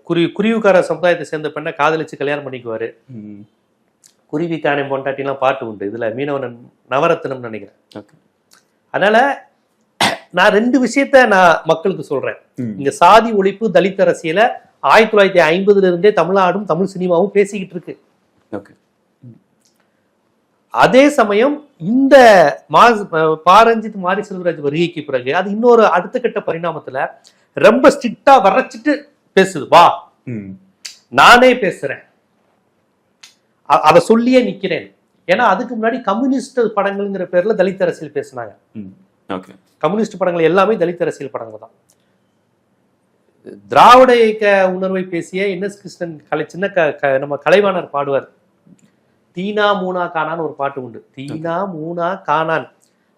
குருவிக்கார சமுதாயத்தை சேர்ந்த பெண்ணை காதலிச்சு கல்யாணம் பண்ணிக்குவாரு. குருவிக்காரன் பொண்டாட்டிலாம் பாட்டு உண்டு இதுல, மீனவன் நவரத்னம் நினைக்கிறேன். அதனால நான் 2 விஷயத்த நான் மக்களுக்கு சொல்றேன். இங்க சாதி ஒழிப்பு, தலித் அரசியல 1950 இருந்தே தமிழ்நாடும் தமிழ் சினிமாவும் பேசிக்கிட்டு இருக்கு. அதே சமயம் இந்த பாரஞ்சித் மாரி செல்வராஜ் வருகைக்கு பிறகு அது இன்னொரு அடுத்த கட்ட பரிணாமத்துல ரொம்ப ஸ்ட்ரிக்டா வரைச்சிட்டு பேசுது. வா நானே பேசுறேன், அதை சொல்லியே நிக்கிறேன். ஏன்னா அதுக்கு முன்னாடி கம்யூனிஸ்ட் படங்கள்ங்கிற பேர்ல தலித் அரசியல் பேசினாங்க. கம்யூனிஸ்ட் படங்கள் எல்லாமே தலித் அரசியல் படங்கள் தான். திராவிட இயக்க உணர்வை பேசிய என்எஸ் கிருஷ்ணன் நம்ம கலைவாணர் பாடுவார், தீனா மூனா காணான்னு ஒரு பாட்டு உண்டு. தீனா மூனா காணான்,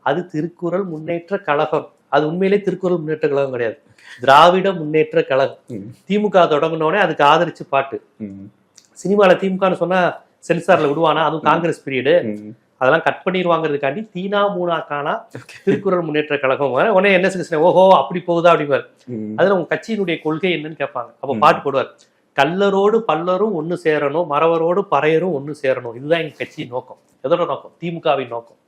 அது திருக்குறள் முன்னேற்ற கழகம். அது உண்மையிலே திருக்குறள் முன்னேற்ற கழகம் கிடையாது, திராவிட முன்னேற்ற கழகம். திமுக தொடங்கினோடனே அதுக்கு ஆதரிச்சு பாட்டு. சினிமால திமுகன்னு சொன்னா சென்சார்ல விடுவானா, அதுவும் காங்கிரஸ் பீரியடு, அதெல்லாம் கட் பண்ணிடுவாங்கிறதுக்காண்டி தீனா மூனா காணா திருக்குறள் முன்னேற்ற கழகம். உடனே என்ன கிருஷ்ணன் ஓஹோ அப்படி போகுதா அப்படிவார். அதுல உங்க கட்சியினுடைய கொள்கை என்னன்னு கேட்பாங்க. அப்ப பாட்டு போடுவார், கல்லரோடு பல்லரும் ஒண்ணு சேரணும், மறவரோடு பறையரும் ஒண்ணு சேரணும், இதுதான் எங்க கட்சியின் நோக்கம். எதோட நோக்கம்? திமுகவின் நோக்கம்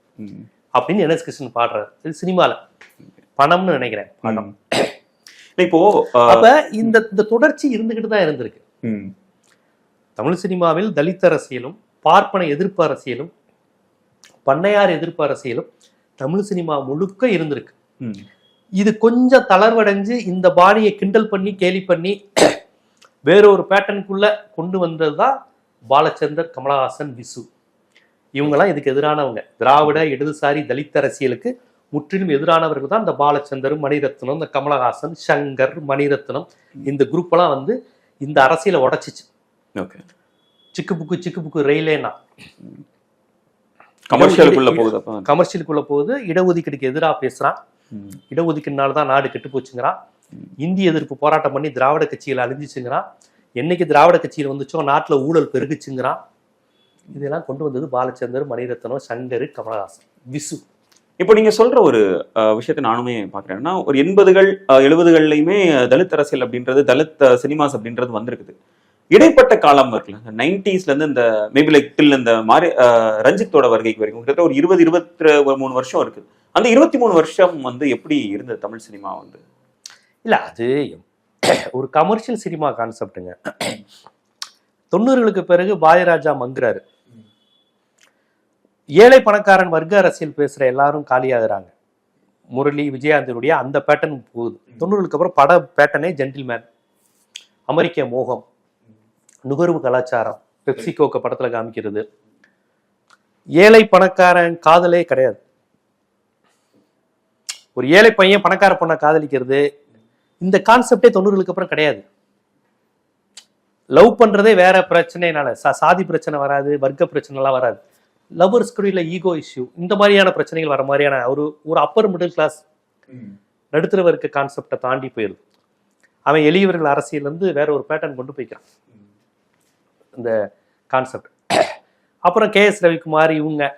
அப்படின்னு என்எஸ் கிருஷ்ணன் பாடுறாரு. இது சினிமால பணம்னு நினைக்கிறேன், பணம். இப்போ அப்ப இந்த தொடர்ச்சி இருந்துகிட்டு தான் இருந்திருக்கு. தமிழ் சினிமாவில் தலித் அரசியலும் பார்ப்பன எதிர்ப்பு அரசியலும் பண்ணையார் எதிர்ப்பு அரசியலும் தமிழ் சினிமா முழுக்க இருந்திருக்கு. இது கொஞ்சம் தளர்வடைஞ்சு இந்த பாணியை கிண்டல் பண்ணி கேலி பண்ணி வேறொரு பேட்டர்னுக்குள்ள கொண்டு வந்ததுதான் பாலச்சந்தர், கமலஹாசன், விசு. இவங்கெல்லாம் இதுக்கு எதிரானவங்க. திராவிட இடதுசாரி தலித் அரசியலுக்கு முற்றிலும் எதிரானவர்கள் தான் இந்த பாலச்சந்தர், மணிரத்னம், இந்த கமலஹாசன், சங்கர், மணிரத்னம், இந்த குரூப் எல்லாம் வந்து இந்த அரசியலை உடைச்சிச்சு. சிக்கு புக்கு ரயிலேனா கமர்ஷியலுக்குள்ள போகுது. இடஒதுக்கீடுக்கு எதிராக பேசுறான். இடஒதுக்கீடுனால்தான் நாடு கெட்டு போச்சுங்கிறான். இந்திய எதிர்ப்பு போராட்டம் பண்ணி திராவிட கட்சிகள் அழிஞ்சிச்சுங்கிறான். என்னைக்கு திராவிட கட்சியில் வந்துச்சோ நாட்டுல ஊழல் பெருகுச்சுங்கிறான். இதெல்லாம் கொண்டு வந்தது பாலச்சந்தர், மணிரத்னம், சங்கர், கமலஹாசன், விசு. இப்போ நீங்க சொல்ற ஒரு விஷயத்தை நானுமே பாக்குறேன்னா, ஒரு 80கள் 70கள்லயுமே தலித் அரசியல் அப்படின்றது, தலித் சினிமாஸ் அப்படின்றது வந்திருக்குது. இடைப்பட்ட காலம் இருக்குல்ல, இந்த 90ஸ்ல இருந்து இந்த மேபி லைக் டில் இந்த மாதிரி ரஞ்சித்தோட வருகைக்கு வரைக்கும் கிட்டத்தட்ட ஒரு 20-23 வருஷம் இருக்குது. அந்த 23 வருஷம் வந்து எப்படி இருந்தது தமிழ் சினிமா வந்து? இல்ல அது ஒரு கமர்ஷியல் சினிமா கான்செப்டுங்க. 90களுக்கு பிறகு பாயராஜா மங்குறாரு. ஏழை பணக்காரன் வர்க்க அரசியல் பேசுற எல்லாரும் காலியாகிறாங்க. முரளி, விஜயாந்தனுடைய அந்த பேட்டர்ன் போகுது. 90களுக்கு அப்புறம் பட பேட்டர்னே ஜென்டில்மேன், அமெரிக்க மோகம், நுகர்வு கலாச்சாரம், பெப்சிகோக்க படத்துல காமிக்கிறது. ஏழை பணக்காரன் காதலே கிடையாது. ஒரு ஏழை பையன் பணக்கார பொண்ணை காதலிக்கிறது, இந்த கான்செப்டே 90களுக்கு அப்புறம் கிடையாது. லவ் பண்றதே வேற பிரச்சனைனால, சாதி பிரச்சனை வராது, வர்க்க பிரச்சனை எல்லாம் வராது. லவ்வர்ஸ்குள்ள ஈகோ இஷ்யூ, இந்த மாதிரியான பிரச்சனைகள் வர மாதிரியான ஒரு அப்பர் மிடில் கிளாஸ் நடுத்தர வர்க்க கான்செப்டை தாண்டி போயிருது. அவன் எளியவர்கள் அரசியல் இருந்து வேற ஒரு பேட்டர்ன் கொண்டு போய்க்கிறான் இந்த கான்செப்ட். அப்புறம் KS ரவிக்குமார்,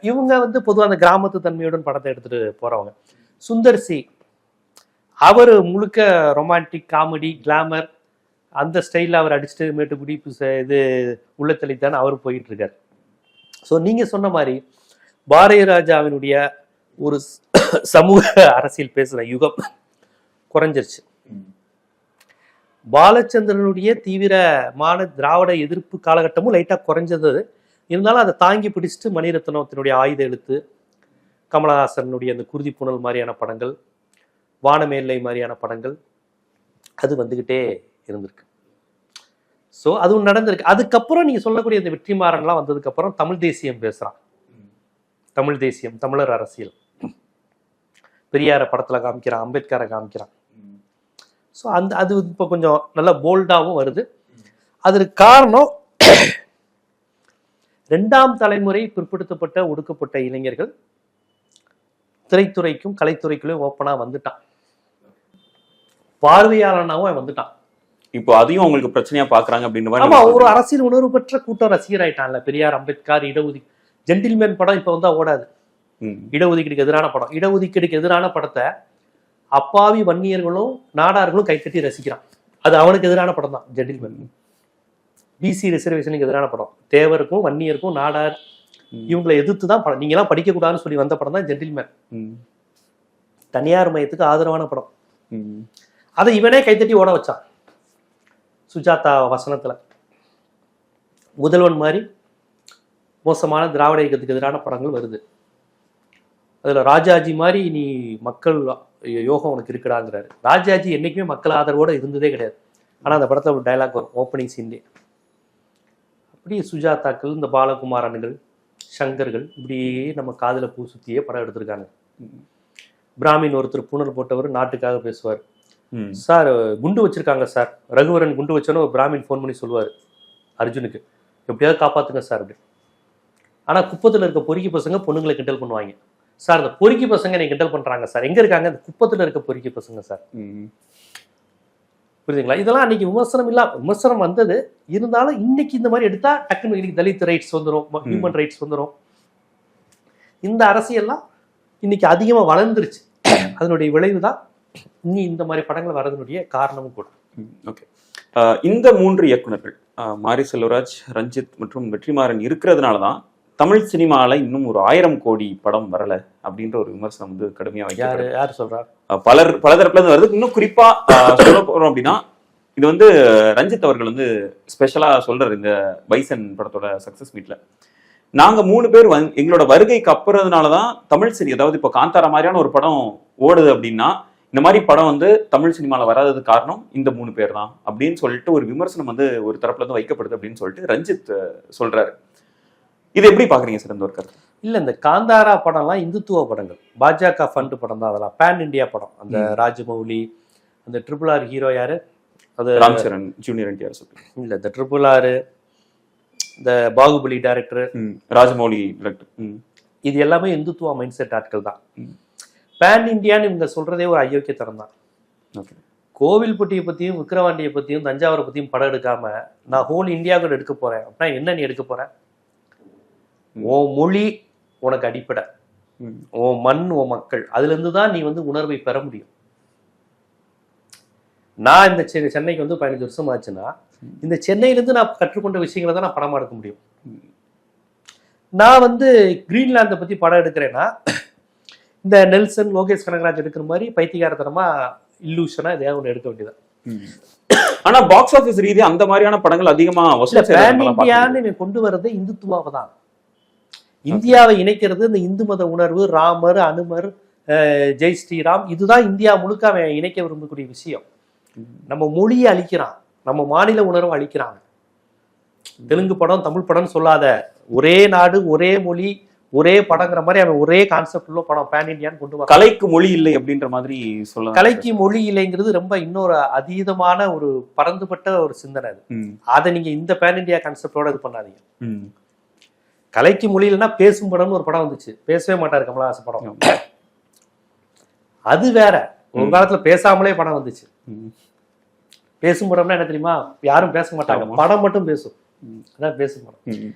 இவங்க வந்து பொதுவாக அந்த கிராமத்து தன்மையுடன் படத்தை எடுத்துட்டு போறவங்க. சுந்தர் சி, அவர் முழுக்க ரொமான்டிக், காமெடி, கிளாமர், அந்த ஸ்டைலில் அவர் அடிச்சுட்டு மேட்டுக்குடி இது உள்ளத்தளித்தான் அவர் போயிட்டு இருக்காரு. ஸோ நீங்க சொன்ன மாதிரி பாரதிய ராஜாவினுடைய ஒரு சமூக அரசியல் பேசுற யுகம் குறைஞ்சிருச்சு. பாலச்சந்திரனுடைய தீவிரமான திராவிட எதிர்ப்பு காலகட்டமும் லைட்டா குறைஞ்சது. இருந்தாலும் அதை தாங்கி பிடிச்சிட்டு மணிரத்னத்தினுடைய ஆயுத எழுத்து, கமலஹாசனுடைய அந்த குருதி புனல் மாதிரியான படங்கள், வானமேல்லை மாதிரியான படங்கள், அது வந்துகிட்டே இருந்திருக்கு. ஸோ அதுவும் நடந்திருக்கு. அதுக்கப்புறம் நீங்க சொல்லக்கூடிய இந்த வெற்றிமாறன்லாம் வந்ததுக்கு அப்புறம் தமிழ் தேசியம் பேசுறான். தமிழ் தேசியம், தமிழர் அரசியல், பெரியார படத்துல காமிக்கிறான், அம்பேத்கரை காமிக்கிறான். ஸோ அது இப்போ கொஞ்சம் நல்லா போல்டாகவும் வருது. அதற்கு காரணம் 2ஆம் தலைமுறை பிற்படுத்தப்பட்ட ஒடுக்கப்பட்ட இளைஞர்கள் திரைத்துறைக்கும் கலைத்துறைக்குள்ளேயும் ஓப்பனா வந்துட்டான். பார்வையாளனாவும் வந்துட்டான். இப்போ அதையும் அவங்களுக்கு பிரச்சனையா பாக்குறாங்க அப்படின்னு. ஆமா, ஒரு அரசியல் உணர்வு பெற்ற கூட்டம் ரசிகர் ஆயிட்டான்ல. பெரியார், அம்பேத்கர், இடஒதுக்கீடு. ஜென்டில்மேன் படம் இப்ப வந்தா ஓடாது. இடஒதுக்கீடுக்கு எதிரான படம். இடஒதுக்கீடுக்கு எதிரான படத்தை அப்பாவி வன்னியர்களும் நாடார்களும் கைத்தட்டி ரசிக்கிறான். அது அவனுக்கு எதிரான படம் தான் ஜென்டில்மேன். BC ரிசர்வேஷனுக்கு எதிரான படம். தேவருக்கும் வன்னியருக்கும் நாடார் இவங்களை எதிர்த்து தான் படம். நீங்க எல்லாம் படிக்க கூடாதுன்னு சொல்லி வந்த படம் தான் ஜென்டில்மேன். தனியார் மையத்துக்கு ஆதரவான படம். அதை இவனே கைத்தட்டி ஓட வச்சான். சுஜாதா வசனத்துல முதல்வன் மாதிரி மோசமான திராவிட இயக்கத்துக்கு எதிரான படங்கள் வருது. அதுல ராஜாஜி மாதிரி நீ மக்கள் யோகம் உனக்கு இருக்குடாங்கிறாரு. ராஜாஜி என்னைக்குமே மக்கள் ஆதரவோட இருந்ததே கிடையாது. ஆனா அந்த படத்துல ஒரு டைலாக் வரும் ஓப்பனிங் சீன்லே. அப்படியே சுஜாதாக்கள், இந்த பாலகுமாரன்கள், சங்கர்கள் இப்படியே நம்ம காதுல பூ சுத்தியே படம் எடுத்திருக்காங்க. பிராமின் ஒருத்தர் புனர் போட்டவர் நாட்டுக்காக பேசுவார். சார் குண்டு வச்சிருக்காங்க சார், ரகுவரன் குண்டு வச்சோன்னு ஒரு பிராமின் ஃபோன் பண்ணி சொல்லுவார் அர்ஜுனுக்கு, எப்படியாவது காப்பாத்துங்க சார் அப்படி. ஆனா குப்பத்துல இருக்க பொறுக்கி பசங்க பொண்ணுங்களை கிண்டல் பண்ணுவாங்க. சார் இந்த பொறுக்கி பசங்க என்னை கிண்டல் பண்றாங்க சார், எங்க இருக்காங்க? இந்த குப்பத்துல இருக்க பொறுக்கி பசங்க சார். புரியுதுங்களா? இதெல்லாம் அன்னைக்கு விமர்சனம் வந்தது. இருந்தாலும் இன்னைக்கு இந்த மாதிரி எடுத்தா டக்குன்னு இன்னைக்கு தலித் ரைட்ஸ் வந்துடும், ஹியூமன் ரைட்ஸ் வந்துடும். இந்த அரசியல்லாம் இன்னைக்கு அதிகமா வளர்ந்துருச்சு. அதனுடைய விளைவு தான் இன்னி இந்த மாதிரி படங்கள் வர்றதுனுடைய காரணமும் கூட. ஓகே, இந்த 3 இயக்குனர்கள் மாரி செல்வராஜ், ரஞ்சித் மற்றும் வெற்றிமாறன் இருக்கிறதுனால தான் தமிழ் சினிமால இன்னும் ஒரு 1000 கோடி படம் வரல அப்படின்ற ஒரு விமர்சனம் வந்து கடுமையா வைக்கிறாரு. யார் சொல்றா? பல தரப்புல இருந்து வருது. இன்னும் குறிப்பா சொல்ல போறோம் அப்படின்னா, இது வந்து ரஞ்சித் அவர்கள் வந்து ஸ்பெஷலா சொல்றாரு இந்த பைசன் படத்தோட சக்சஸ் மீட்ல. நாங்க 3 பேர் எங்களோட வருகைக்கு அப்புறதுனாலதான் தமிழ் சினி, அதாவது இப்போ காந்தாரா மாதிரியான ஒரு படம் ஓடுது அப்படின்னா, இந்த மாதிரி படம் வந்து தமிழ் சினிமால வராதது காரணம் இந்த 3 பேர் தான் அப்படின்னு சொல்லிட்டு ஒரு விமர்சனம் வந்து ஒரு தரப்புல இருந்து வைக்கப்படுது அப்படின்னு சொல்லிட்டு ரஞ்சித் சொல்றாரு. இது எப்படி பாக்குறீங்க சார் இந்த ஒரு கருத்து? இல்ல, இந்த காந்தாரா படம்லாம் இந்துத்துவ படங்கள், பாஜக ஃபண்ட் படம் தான். அதெல்லாம் பேன் இண்டியா படம். அந்த ராஜமௌலி, அந்த RRR ஹீரோ யாரு, அது ராம் சரண் ஜூனியர் NTR இல்ல, இந்த RRR, இந்த பாகுபலி டைரக்டர் ராஜமௌலி டைரக்டர், இது எல்லாமே இந்துத்துவ மைண்ட் செட் ஆட்கள் தான். பேன் இண்டியான்னு இவங்க சொல்றதே ஒரு அயோக்கியத்தனம் தான். கோவில்பட்டியை பத்தியும் விக்கிரவாண்டியை பத்தியும் தஞ்சாவூரை பத்தியும் படம் எடுக்காம நான் ஹோல் இந்தியாவுக்கு எடுக்க போறேன் அப்படின்னா என்ன நீ எடுக்க போற? உன் மொழி உனக்கு அடிப்படை, உன் மண், உன் மக்கள், அதுல இருந்து தான் நீ வந்து உணர்வை பெற முடியும். நான் இந்த சென்னைக்கு வந்து 15 வருஷம் ஆச்சுன்னா இந்த சென்னையிலேருந்து நான் கற்றுக்கொண்ட விஷயங்களை தான் நான் படமா எடுக்க முடியும். நான் வந்து கிரீன்லாந்தை பத்தி படம் எடுக்கிறேன்னா இந்த நெல்சன், லோகேஷ் கனகராஜ் எடுக்கிற மாதிரி பைத்தியகாரத்தனமா இல்லூஷனா எதையாவது ஒன்று எடுக்க வேண்டியதான். ஆனா பாக்ஸ் ஆபீஸ் ரீதியா அந்த மாதிரியான படங்கள் அதிகமா இந்தியான்னு கொண்டு வர்றது இந்துத்துவாவை தான். இந்தியாவை இணைக்கிறது இந்த இந்து மத உணர்வு, ராமர், அனுமர், ஜெய் ஸ்ரீராம், இதுதான் இந்தியா முழுக்க அவன் இணைக்க விரும்பக்கூடிய விஷயம். நம்ம மொழியை அழிக்கிறான், நம்ம மாநில உணர்வை அழிக்கிறாங்க. தெலுங்கு படம், தமிழ் படம் சொல்லாத, ஒரே நாடு, ஒரே மொழி, ஒரே படங்கிற மாதிரி அவன் ஒரே கான்செப்ட் உள்ள படம் பேன் இண்டியான்னு கொண்டு வர. கலைக்கு மொழி இல்லை அப்படின்ற மாதிரி சொல்ல. கலைக்கு மொழி இல்லைங்கிறது ரொம்ப இன்னொரு அதீதமான ஒரு பறந்துபட்ட ஒரு சிந்தனை. அது அதை நீங்க இந்த பேன் இண்டியா கான்செப்டோட இது பண்ணாதீங்க. கலைக்கு மொழி இல்லைன்னா பேசும் படம்னு ஒரு படம் வந்துச்சு, பேசவே மாட்டாரு கமலஹாசன் படம். அது வேற. ஒரு காலத்துல பேசாமலே படம் வந்துச்சு. பேசும் படம்னா என்ன தெரியுமா? யாரும் பேச மாட்டாங்க, படம் மட்டும் பேசும். அதான் பேசும் படம்.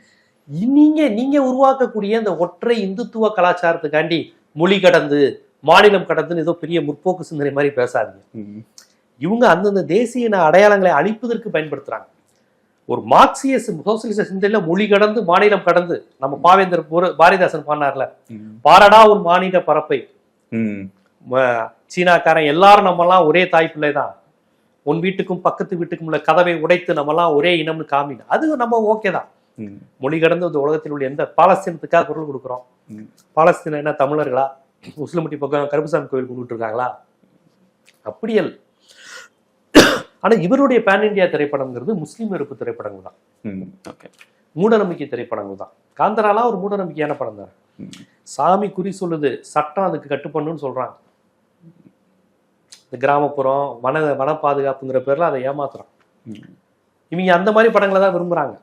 நீங்க உருவாக்கக்கூடிய இந்த ஒற்றை இந்துத்துவ கலாச்சாரத்துக்காண்டி மொழி கடந்து, மாநிலம் கடந்துன்னு ஏதோ பெரிய முற்போக்கு சிந்தனை மாதிரி பேசாதீங்க. இவங்க அந்தந்த தேசிய அடையாளங்களை அழிப்பதற்கு பயன்படுத்துறாங்க. ஒரு மார்க்சிய சோசியலிச சிந்தனையில மொழி கடந்து, மாநிலம் கடந்து, நம்ம பாவேந்தர் பாரதிதாசன் பாடினார்ல, பாரடா உன் மாநில பரப்பை, சீனாக்காரன் எல்லாரும் நம்மலாம் ஒரே தாய் பிள்ளை தான், உன் வீட்டுக்கும் பக்கத்து வீட்டுக்கும் உள்ள கதவை உடைத்து நம்மலாம் ஒரே இனம்னு காமினா அது நம்ம ஓகே தான். மொழி கடந்து இந்த உலகத்தில் உள்ள எந்த பாலஸ்தீனத்துக்காக குரல் கொடுக்குறோம்? பாலஸ்தீனம் என்ன தமிழர்களா? முஸ்லிம்ட்டி பக்கம் கருப்புசாமி கோயில் கொண்டுட்டு இருக்காங்களா? அப்படியல். ஆனா இவருடைய பேன் இண்டியா திரைப்படம்ங்கிறது முஸ்லீம் வெறுப்பு திரைப்படங்கள் தான், மூட நம்பிக்கை திரைப்படங்கள் தான். காந்தராலாம் ஒரு மூட நம்பிக்கையான படம் தான். சாமி குறி சொல்லுது, சட்டம் அதுக்கு கட்டுப்படணும்னு சொல்றாங்க. இந்த கிராமப்புறம் வன பாதுகாப்புங்கிற பேர்ல அதை ஏமாத்துறான். இவங்க அந்த மாதிரி படங்களை தான் விரும்புறாங்க.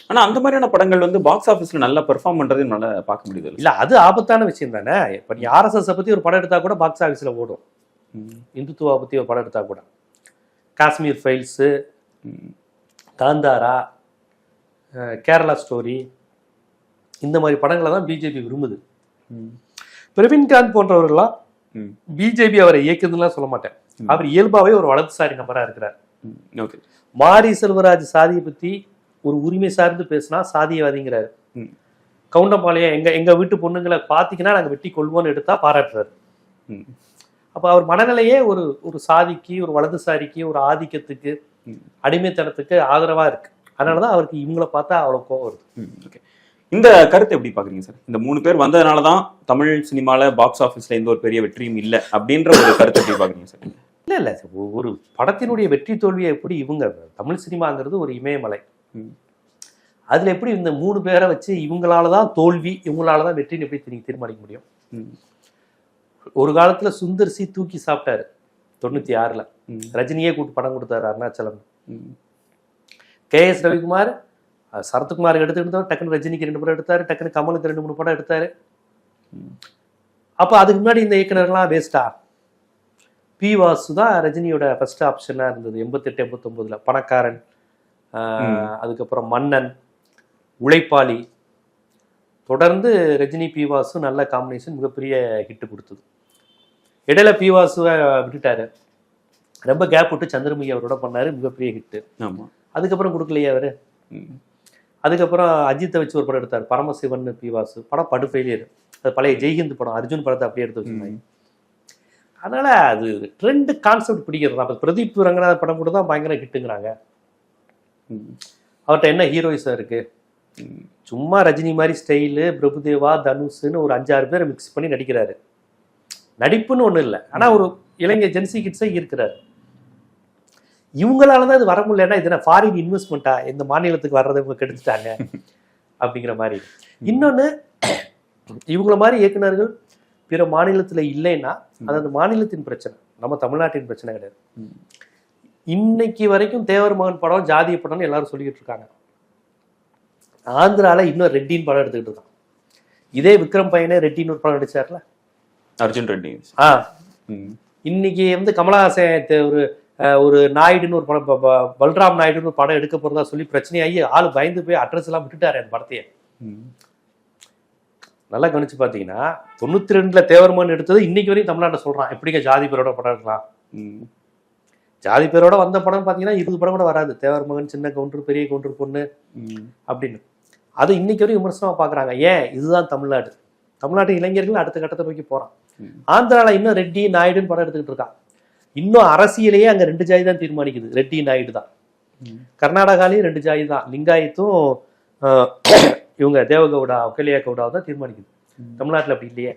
ஆனா அந்த மாதிரியான படங்கள் வந்து பாக்ஸ் ஆபீஸ்ல நல்லா பெர்ஃபார்ம் பண்றது நல்லா பார்க்க முடியுது இல்ல? அது ஆபத்தான விஷயம் தானே. இப்ப நீ RSS பத்தி ஒரு படம் எடுத்தா கூட பாக்ஸ் ஆபீஸ்ல ஓடும். இந்துத்துவா பத்தி ஒரு படம் எடுத்தா கூட, காஷ்மீர் ஃபைல்ஸு, காந்தாரா, கேரளா ஸ்டோரி, இந்த மாதிரி படங்களை தான் பிஜேபி விரும்புது. பிரவீன்காந்த் போன்றவர்கள்லாம் பிஜேபி அவரை இயக்குதுலாம் சொல்ல மாட்டேன். அவர் இயல்பாவே ஒரு வலதுசாரி நபரா இருக்கிறார். மாரி செல்வராஜ் சாதியை பத்தி ஒரு உரிமை சார்ந்து பேசினா சாதியவாதிங்கிறாரு. கவுண்டம்பாளையம் எங்க வீட்டு பொண்ணுங்களை பாத்தீங்கன்னா நாங்க வெட்டி கொள்வோன்னு எடுத்தா பாராட்டுறாரு. அப்ப அவர் மனநிலையே ஒரு சாதிக்கு, ஒரு வலதுசாரிக்கு, ஒரு ஆதிக்கத்துக்கு, அடிமைத்தனத்துக்கு ஆதரவா இருக்கு. அதனாலதான் அவருக்கு இவங்களை பார்த்தா அவ்வளவு கோவம் வருது. இந்த கருத்தை எப்படி பாக்குறீங்க சார்? இந்த 3 பேர் வந்ததுனாலதான் தமிழ் சினிமால பாக்ஸ் ஆபீஸ்ல எந்த ஒரு பெரிய வெற்றியும் இல்லை அப்படின்ற ஒரு கருத்தை எப்படி பாக்குறீங்க சார்? இல்ல ஒரு படத்தினுடைய வெற்றி தோல்வியை எப்படி இவங்க, தமிழ் சினிமாங்கிறது ஒரு இமயமலை, அதுல எப்படி இந்த 3 பேரை வச்சு இவங்களாலதான் தோல்வி இவங்களாலதான் வெற்றின்னு எப்படி நீங்க தீர்மானிக்க முடியும்? ஒரு காலத்துல சுந்தர் சி தூக்கி சாப்பிட்டாரு 96ல, ரஜினியே கூட்டு படம் கொடுத்தாரு அருணாச்சலம். KS ரவிக்குமார் சரத்குமாருக்கு எடுத்துக்கிட்டு டக்குனு ரஜினிக்கு 2 படம் எடுத்தாரு, டக்குனு கமலுக்கு 2-3 படம் எடுத்தாரு. அப்ப அதுக்கு முன்னாடி இந்த இயக்குனர்கள்லாம் வேஸ்டா? பி வாசு தான் ரஜினியோட ஃபர்ஸ்ட் ஆப்ஷனா இருந்தது 88-89ல. பணக்காரன், அதுக்கப்புறம் மன்னன், உழைப்பாளி, தொடர்ந்து ரஜினி பி வாசு நல்ல காம்பினேஷன், மிகப்பெரிய ஹிட் கொடுத்தது. இடையில பி வாசுவை விட்டுட்டாரு, ரொம்ப கேப் விட்டு சந்திரமுகி அவரோட பண்ணாரு, மிகப்பெரிய ஹிட். அதுக்கப்புறம் கொடுக்கலையே அவரு. அதுக்கப்புறம் அஜித்தை வச்சு ஒரு படம் எடுத்தார் பரமசிவன் பி வாசு, படம் படு ஃபெயிலியர். அது பழைய ஜெய்ஹிந்த் படம், அர்ஜுன் படத்தை அப்படியே எடுத்து வச்சிருந்தாங்க. அதனால அது ட்ரெண்ட் கான்செப்ட் பிடிக்கிறது. அப்போ பிரதீப் ரங்கநாதன் படம் கூட தான் பயங்கர ஹிட்டுங்கிறாங்க. அவர்கிட்ட என்ன ஹீரோயிஸா இருக்கு? சும்மா ரஜினி மாதிரி ஸ்டைலு, பிரபுதேவா, தனுஷ்னு ஒரு 5-6 பேரை மிக்ஸ் பண்ணி நடிக்கிறாரு. நடிப்புன்னு ஒன்றும் இல்லை, ஆனா ஒரு இளைஞர் ஜென்சி கிட்ஸை ஈர்க்கிறாரு. இவங்களால தான் இது வர முடியலன்னா இது என்ன ஃபாரின் இன்வெஸ்ட்மெண்ட்டா? இந்த மாநிலத்துக்கு வர்றதை இவங்க கெடுத்துட்டாங்க அப்படிங்கிற மாதிரி. இன்னொன்று, இவங்கள மாதிரி இயக்குனர்கள் பிற மாநிலத்தில் இல்லைன்னா அது அந்த மாநிலத்தின் பிரச்சனை, நம்ம தமிழ்நாட்டின் பிரச்சனை கிடையாது. இன்னைக்கு வரைக்கும் தேவர் மகன் படம் ஜாதிய படம்னு எல்லாரும் சொல்லிக்கிட்டு இருக்காங்க. ஆந்திரால இன்னும் ரெட்டின்னு படம் எடுத்துக்கிட்டு இருக்கான். இதே விக்ரம் பையனே ரெட்டின்னு ஒரு படம் நடிச்சார்ல, அர்ஜுன் ரெட்டி. இன்னைக்கு கமலஹாசன் ஒரு நாயுடுன்னு ஒரு படம், பல்ராம் நாயுடுன்னு ஒரு படம் எடுக்க போறதா சொல்லி பிரச்சனையாகி ஆளு பயந்து போய் அட்ரஸ் எல்லாம் விட்டுட்டாரு அந்த படத்தையே. நல்லா கவனிச்சு பாத்தீங்கன்னா 92ல தேவர்மன் எடுத்தது இன்னைக்கு வரைக்கும் தமிழ்நாட்டில் சொல்றான் எப்படிங்க ஜாதி பேரோட படம் எடுக்கலாம். ஜாதி பேரோட வந்த படம் பாத்தீங்கன்னா 20 படம் கூட வராது. தேவர்மகன், சின்ன கவுண்டர், பெரிய கவுண்டர் பொண்ணு அப்படின்னு அது இன்னைக்கு வரைக்கும் விமர்சனமா பாக்குறாங்க. ஏன்? இதுதான் தமிழ்நாடு. தமிழ்நாட்டு இளைஞர்கள் அடுத்த கட்டத்தை நோக்கி போறான். ஆந்திரால இன்னும் ரெட்டி நாயுடுன்னு படம் எடுத்துக்கிட்டு இருக்கான். இன்னும் அரசியலையே அங்க 2 ஜாதி தான் தீர்மானிக்குது, ரெட்டி நாயுடு தான். கர்நாடகாலையும் 2 ஜாதி தான், லிங்காயத்தும் இவங்க தேவகவுடா, ஒக்கலியா கவுடாவை தான் தீர்மானிக்குது. தமிழ்நாட்டில் அப்படி இல்லையே.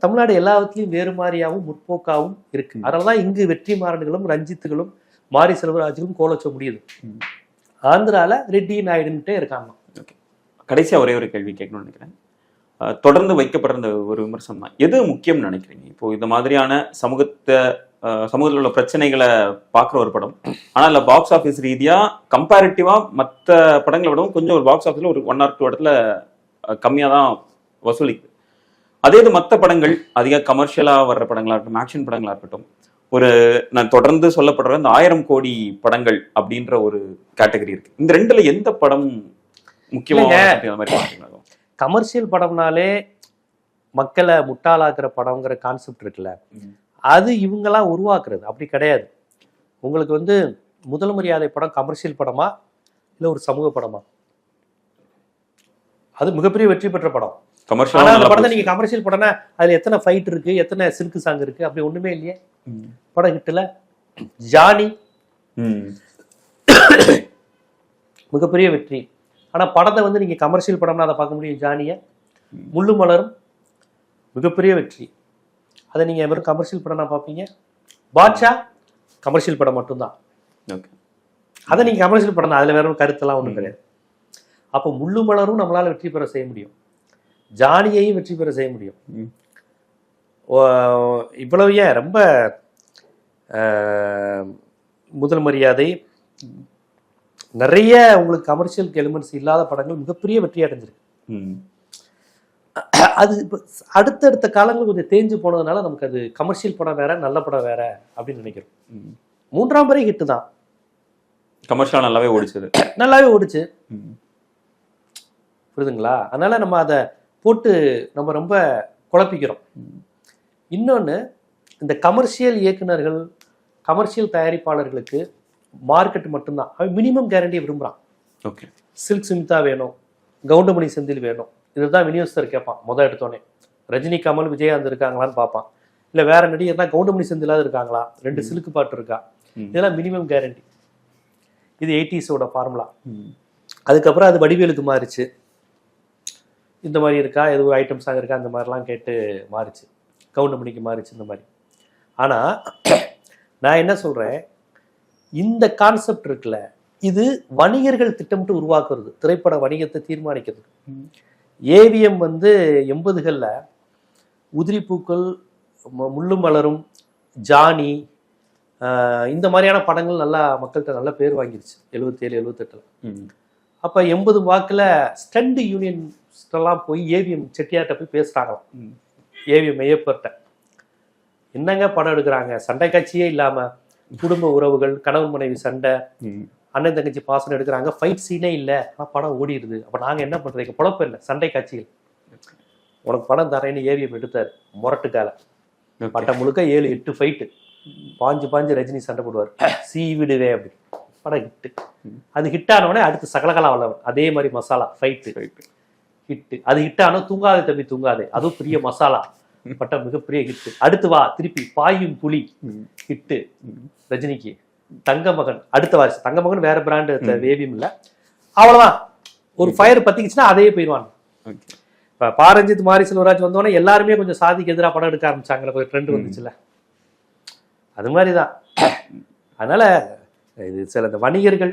தமிழ்நாடு எல்லாத்துலயும் வேறு மாதிரியாகவும் முற்போக்காகவும் இருக்கு. அதனாலதான் இங்கு வெற்றி மாறன்களும் ரஞ்சித்துகளும் மாரி செல்வராஜுக்கும் கோலச்ச முடியுது. ஆந்திரால ரெட்டி நாயுடுன்ட்டே இருக்காங்க. கடைசியா ஒரே ஒரு கேள்வி கேட்கணும்னு நினைக்கிறேன். தொடர்ந்து வைக்கப்படுற இந்த ஒரு விமர்சனம் தான், எது முக்கியம்னு நினைக்கிறீங்க? இப்போ இந்த மாதிரியான சமூகத்தில் உள்ள பிரச்சனைகளை பார்க்குற ஒரு படம், ஆனால் இல்லை பாக்ஸ் ஆஃபீஸ் ரீதியா கம்பேரிட்டிவா மற்ற படங்களை விடவும் கொஞ்சம் ஒரு பாக்ஸ் ஆஃபீஸில் ஒரு 1 or 2 இடத்துல கம்மியாக தான் வசூலிக்குது. அதே இது மற்ற படங்கள் அதிக கமர்ஷியலாக வர்ற படங்களா இருக்கட்டும், ஆக்ஷன் படங்களா இருக்கட்டும், ஒரு நான் தொடர்ந்து சொல்லப்படுற இந்த 1000 கோடி படங்கள் அப்படின்ற ஒரு கேட்டகரி இருக்கு. இந்த 2ல எந்த படம் முக்கியமாக? கமர்ஷியல் படம்னாலே மக்களை முட்டாளாக்குற படம்ங்கிற கான்செப்ட் இருக்குல்ல, அது இவங்கெல்லாம் உருவாக்குறது. அப்படி கிடையாது. உங்களுக்கு முதல் மரியாதை படம் கமர்ஷியல் படமா இல்லை ஒரு சமூக படமா? அது மிகப்பெரிய வெற்றி பெற்ற படம். அந்த படத்தை நீங்க கமர்ஷியல் படம்னா அதுல எத்தனை ஃபைட் இருக்கு, எத்தனை சில்க்கு சாங் இருக்கு, அப்படி ஒண்ணுமே இல்லையே. படம் ஹிட்ல ஜானி மிகப்பெரிய வெற்றி. ஆனா படத்தை நீங்க கமர்ஷியல் படம்னா அதை பார்க்க முடியும். ஜானிய, முள்ளு மலரும் மிகப்பெரிய வெற்றி. அதை நீங்க வெறும் கமர்ஷியல் படம் பார்ப்பீங்க. பாட்ஷா கமர்ஷியல் படம் மட்டும்தான். அதை நீங்க கமர்ஷியல் படம் தான், அதுல வேற கருத்தெல்லாம் ஒண்ணும் கிடையாது. அப்போ முள்ளு மலரும் நம்மளால வெற்றி பெற செய்ய முடியும், ஜானியையும் வெற்றி பெற செய்ய முடியும். இவ்வளவு ஏன் ரொம்ப முதல் மரியாதை நிறைய உங்களுக்கு கமர்ஷியல் எலிமெண்ட்ஸ் இல்லாத படங்கள் மிகப்பெரிய வெற்றி அடைஞ்சிருக்கு. அது அடுத்தடுத்த காலங்கள் கொஞ்சம் தேஞ்சு போனதுனால நமக்கு அது கமர்ஷியல் படம் வேற, நல்ல படம் வேற அப்படின்னு நினைக்கிறோம். 3ஆம் முறை ஹிட்டு தான், கமர்ஷியல் நல்லாவே ஓடிச்சு. புரியுதுங்களா? அதனால நம்ம அதை போட்டு நம்ம ரொம்ப குழப்பிக்கிறோம். இன்னொன்று, இந்த கமர்ஷியல் இயக்குனர்கள், கமர்ஷியல் தயாரிப்பாளர்களுக்கு மார்க்கெட் மட்டும்தான். அவன் மினிமம் கேரண்டியை விரும்புகிறான். சில்க் சுமிதா வேணும், கவுண்டமணி செந்தில் வேணும், இதுதான் விநியோகஸ்தர் கேட்பான். எடுத்தோடனே ரஜினி, கமல், விஜயகாந்த் இருக்காங்களான்னு பார்ப்பான். இல்லை வேற நடிகர் தான் கவுண்டமணி செந்திலாவது இருக்காங்களா, 2 சிலுக்கு பாட்டு இருக்கா, இதெல்லாம் மினிமம் கேரண்டி. இது 80s ஃபார்முலா. அதுக்கப்புறம் அது வடிவேலுக்கு மாறிச்சு. இந்த மாதிரி இருக்கா, எது ஒரு ஐட்டம் சாங் இருக்கா, அந்த மாதிரிலாம் கேட்டு மாறிச்சு, கவுண்டமணிக்கு மாறிச்சு இந்த மாதிரி. ஆனால் நான் என்ன சொல்கிறேன், இந்த கான்செப்ட் இருக்குல்ல, இது வணிகர்கள் திட்டமிட்டு உருவாக்குறது, திரைப்பட வணிகத்தை தீர்மானிக்கிறது. ஏவிஎம் வந்து 80களில் உதிரிப்பூக்கள், முள்ளும் மலரும், ஜானி, இந்த மாதிரியான படங்கள் நல்லா மக்கள்கிட்ட நல்ல பேர் வாங்கிருச்சு 77 78. அப்போ 80 வாக்கில் ஸ்டண்ட் யூனியன்ஸ்டெல்லாம் போய் ஏவிஎம் செட்டியார்கிட்ட போய் பேசுகிறாங்களாம். ஏவிஎம் மெய்யப்பர்கிட்ட, என்னங்க படம் எடுக்கிறாங்க, சண்டை காட்சியே இல்லாமல் குடும்ப உறவுகள், கணவன் மனைவி சண்டை, அண்ணன் தங்கச்சி பாசனம் எடுக்கிறாங்க, ஃபைட் சீனே இல்லை, ஆனால் படம் ஓடிடுது, அப்போ நாங்கள் என்ன பண்ணுறது, பொழப்பு இல்லை, சண்டை காட்சிகள், உனக்கு படம் தரேன்னு ஏவிஎம் எடுத்தார். முரட்டுக்கால பட்டம் முழுக்க 7-8 ஃபைட்டு, பாஞ்சு ரஜினி சண்டை போடுவார், சீ விடுவே அப்படி, படம் ஹிட்டு. அது ஹிட் ஆனவொடனே அடுத்து சகலகலா வல்லவன், அதே மாதிரி மசாலா ஃபைட்டு ஹிட்டு. அது ஹிட் ஆனோ தூங்காதே தம்பி தூங்காதே, அதுவும் பெரிய மசாலா பட்டம், மிகப்பெரிய ஹிட்டு. அடுத்து வா திருப்பி பாயும் புலி ஹிட்டு ரஜினிக்கு. தங்கமகன் அடுத்த வாரிசு, தங்கமகன் வேற பிராண்டு, ஏவிஎம் இல்லை, அவ்வளவுதான். ஒரு ஃபயர் பத்திக்கிச்சுன்னா அதே போயிடுவாங்க. இப்போ பாரஞ்சித், மாரி செல்வராஜ் வந்தோடனே எல்லாருமே கொஞ்சம் சாதிக்கு எதிராக படம் எடுக்க ஆரம்பிச்சாங்களே, ஒரு ட்ரெண்ட் வந்துச்சுல்ல, அது மாதிரிதான். அதனால இது சில இந்த வணிகர்கள்,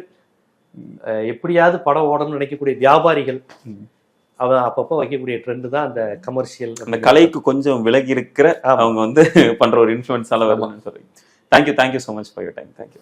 எப்படியாவது படம் ஓடணும்னு நினைக்கக்கூடிய வியாபாரிகள், அவன் அப்பப்போ வைக்கக்கூடிய ட்ரெண்டு தான் அந்த கமர்ஷியல், அந்த கலைக்கு கொஞ்சம் விலகி இருக்கிற அவங்க வந்து பண்ற ஒரு இன்ஃப்ளூயன்ஸால வருவாங்கன்னு சொல்லி. Thank you so much for your time. Thank you.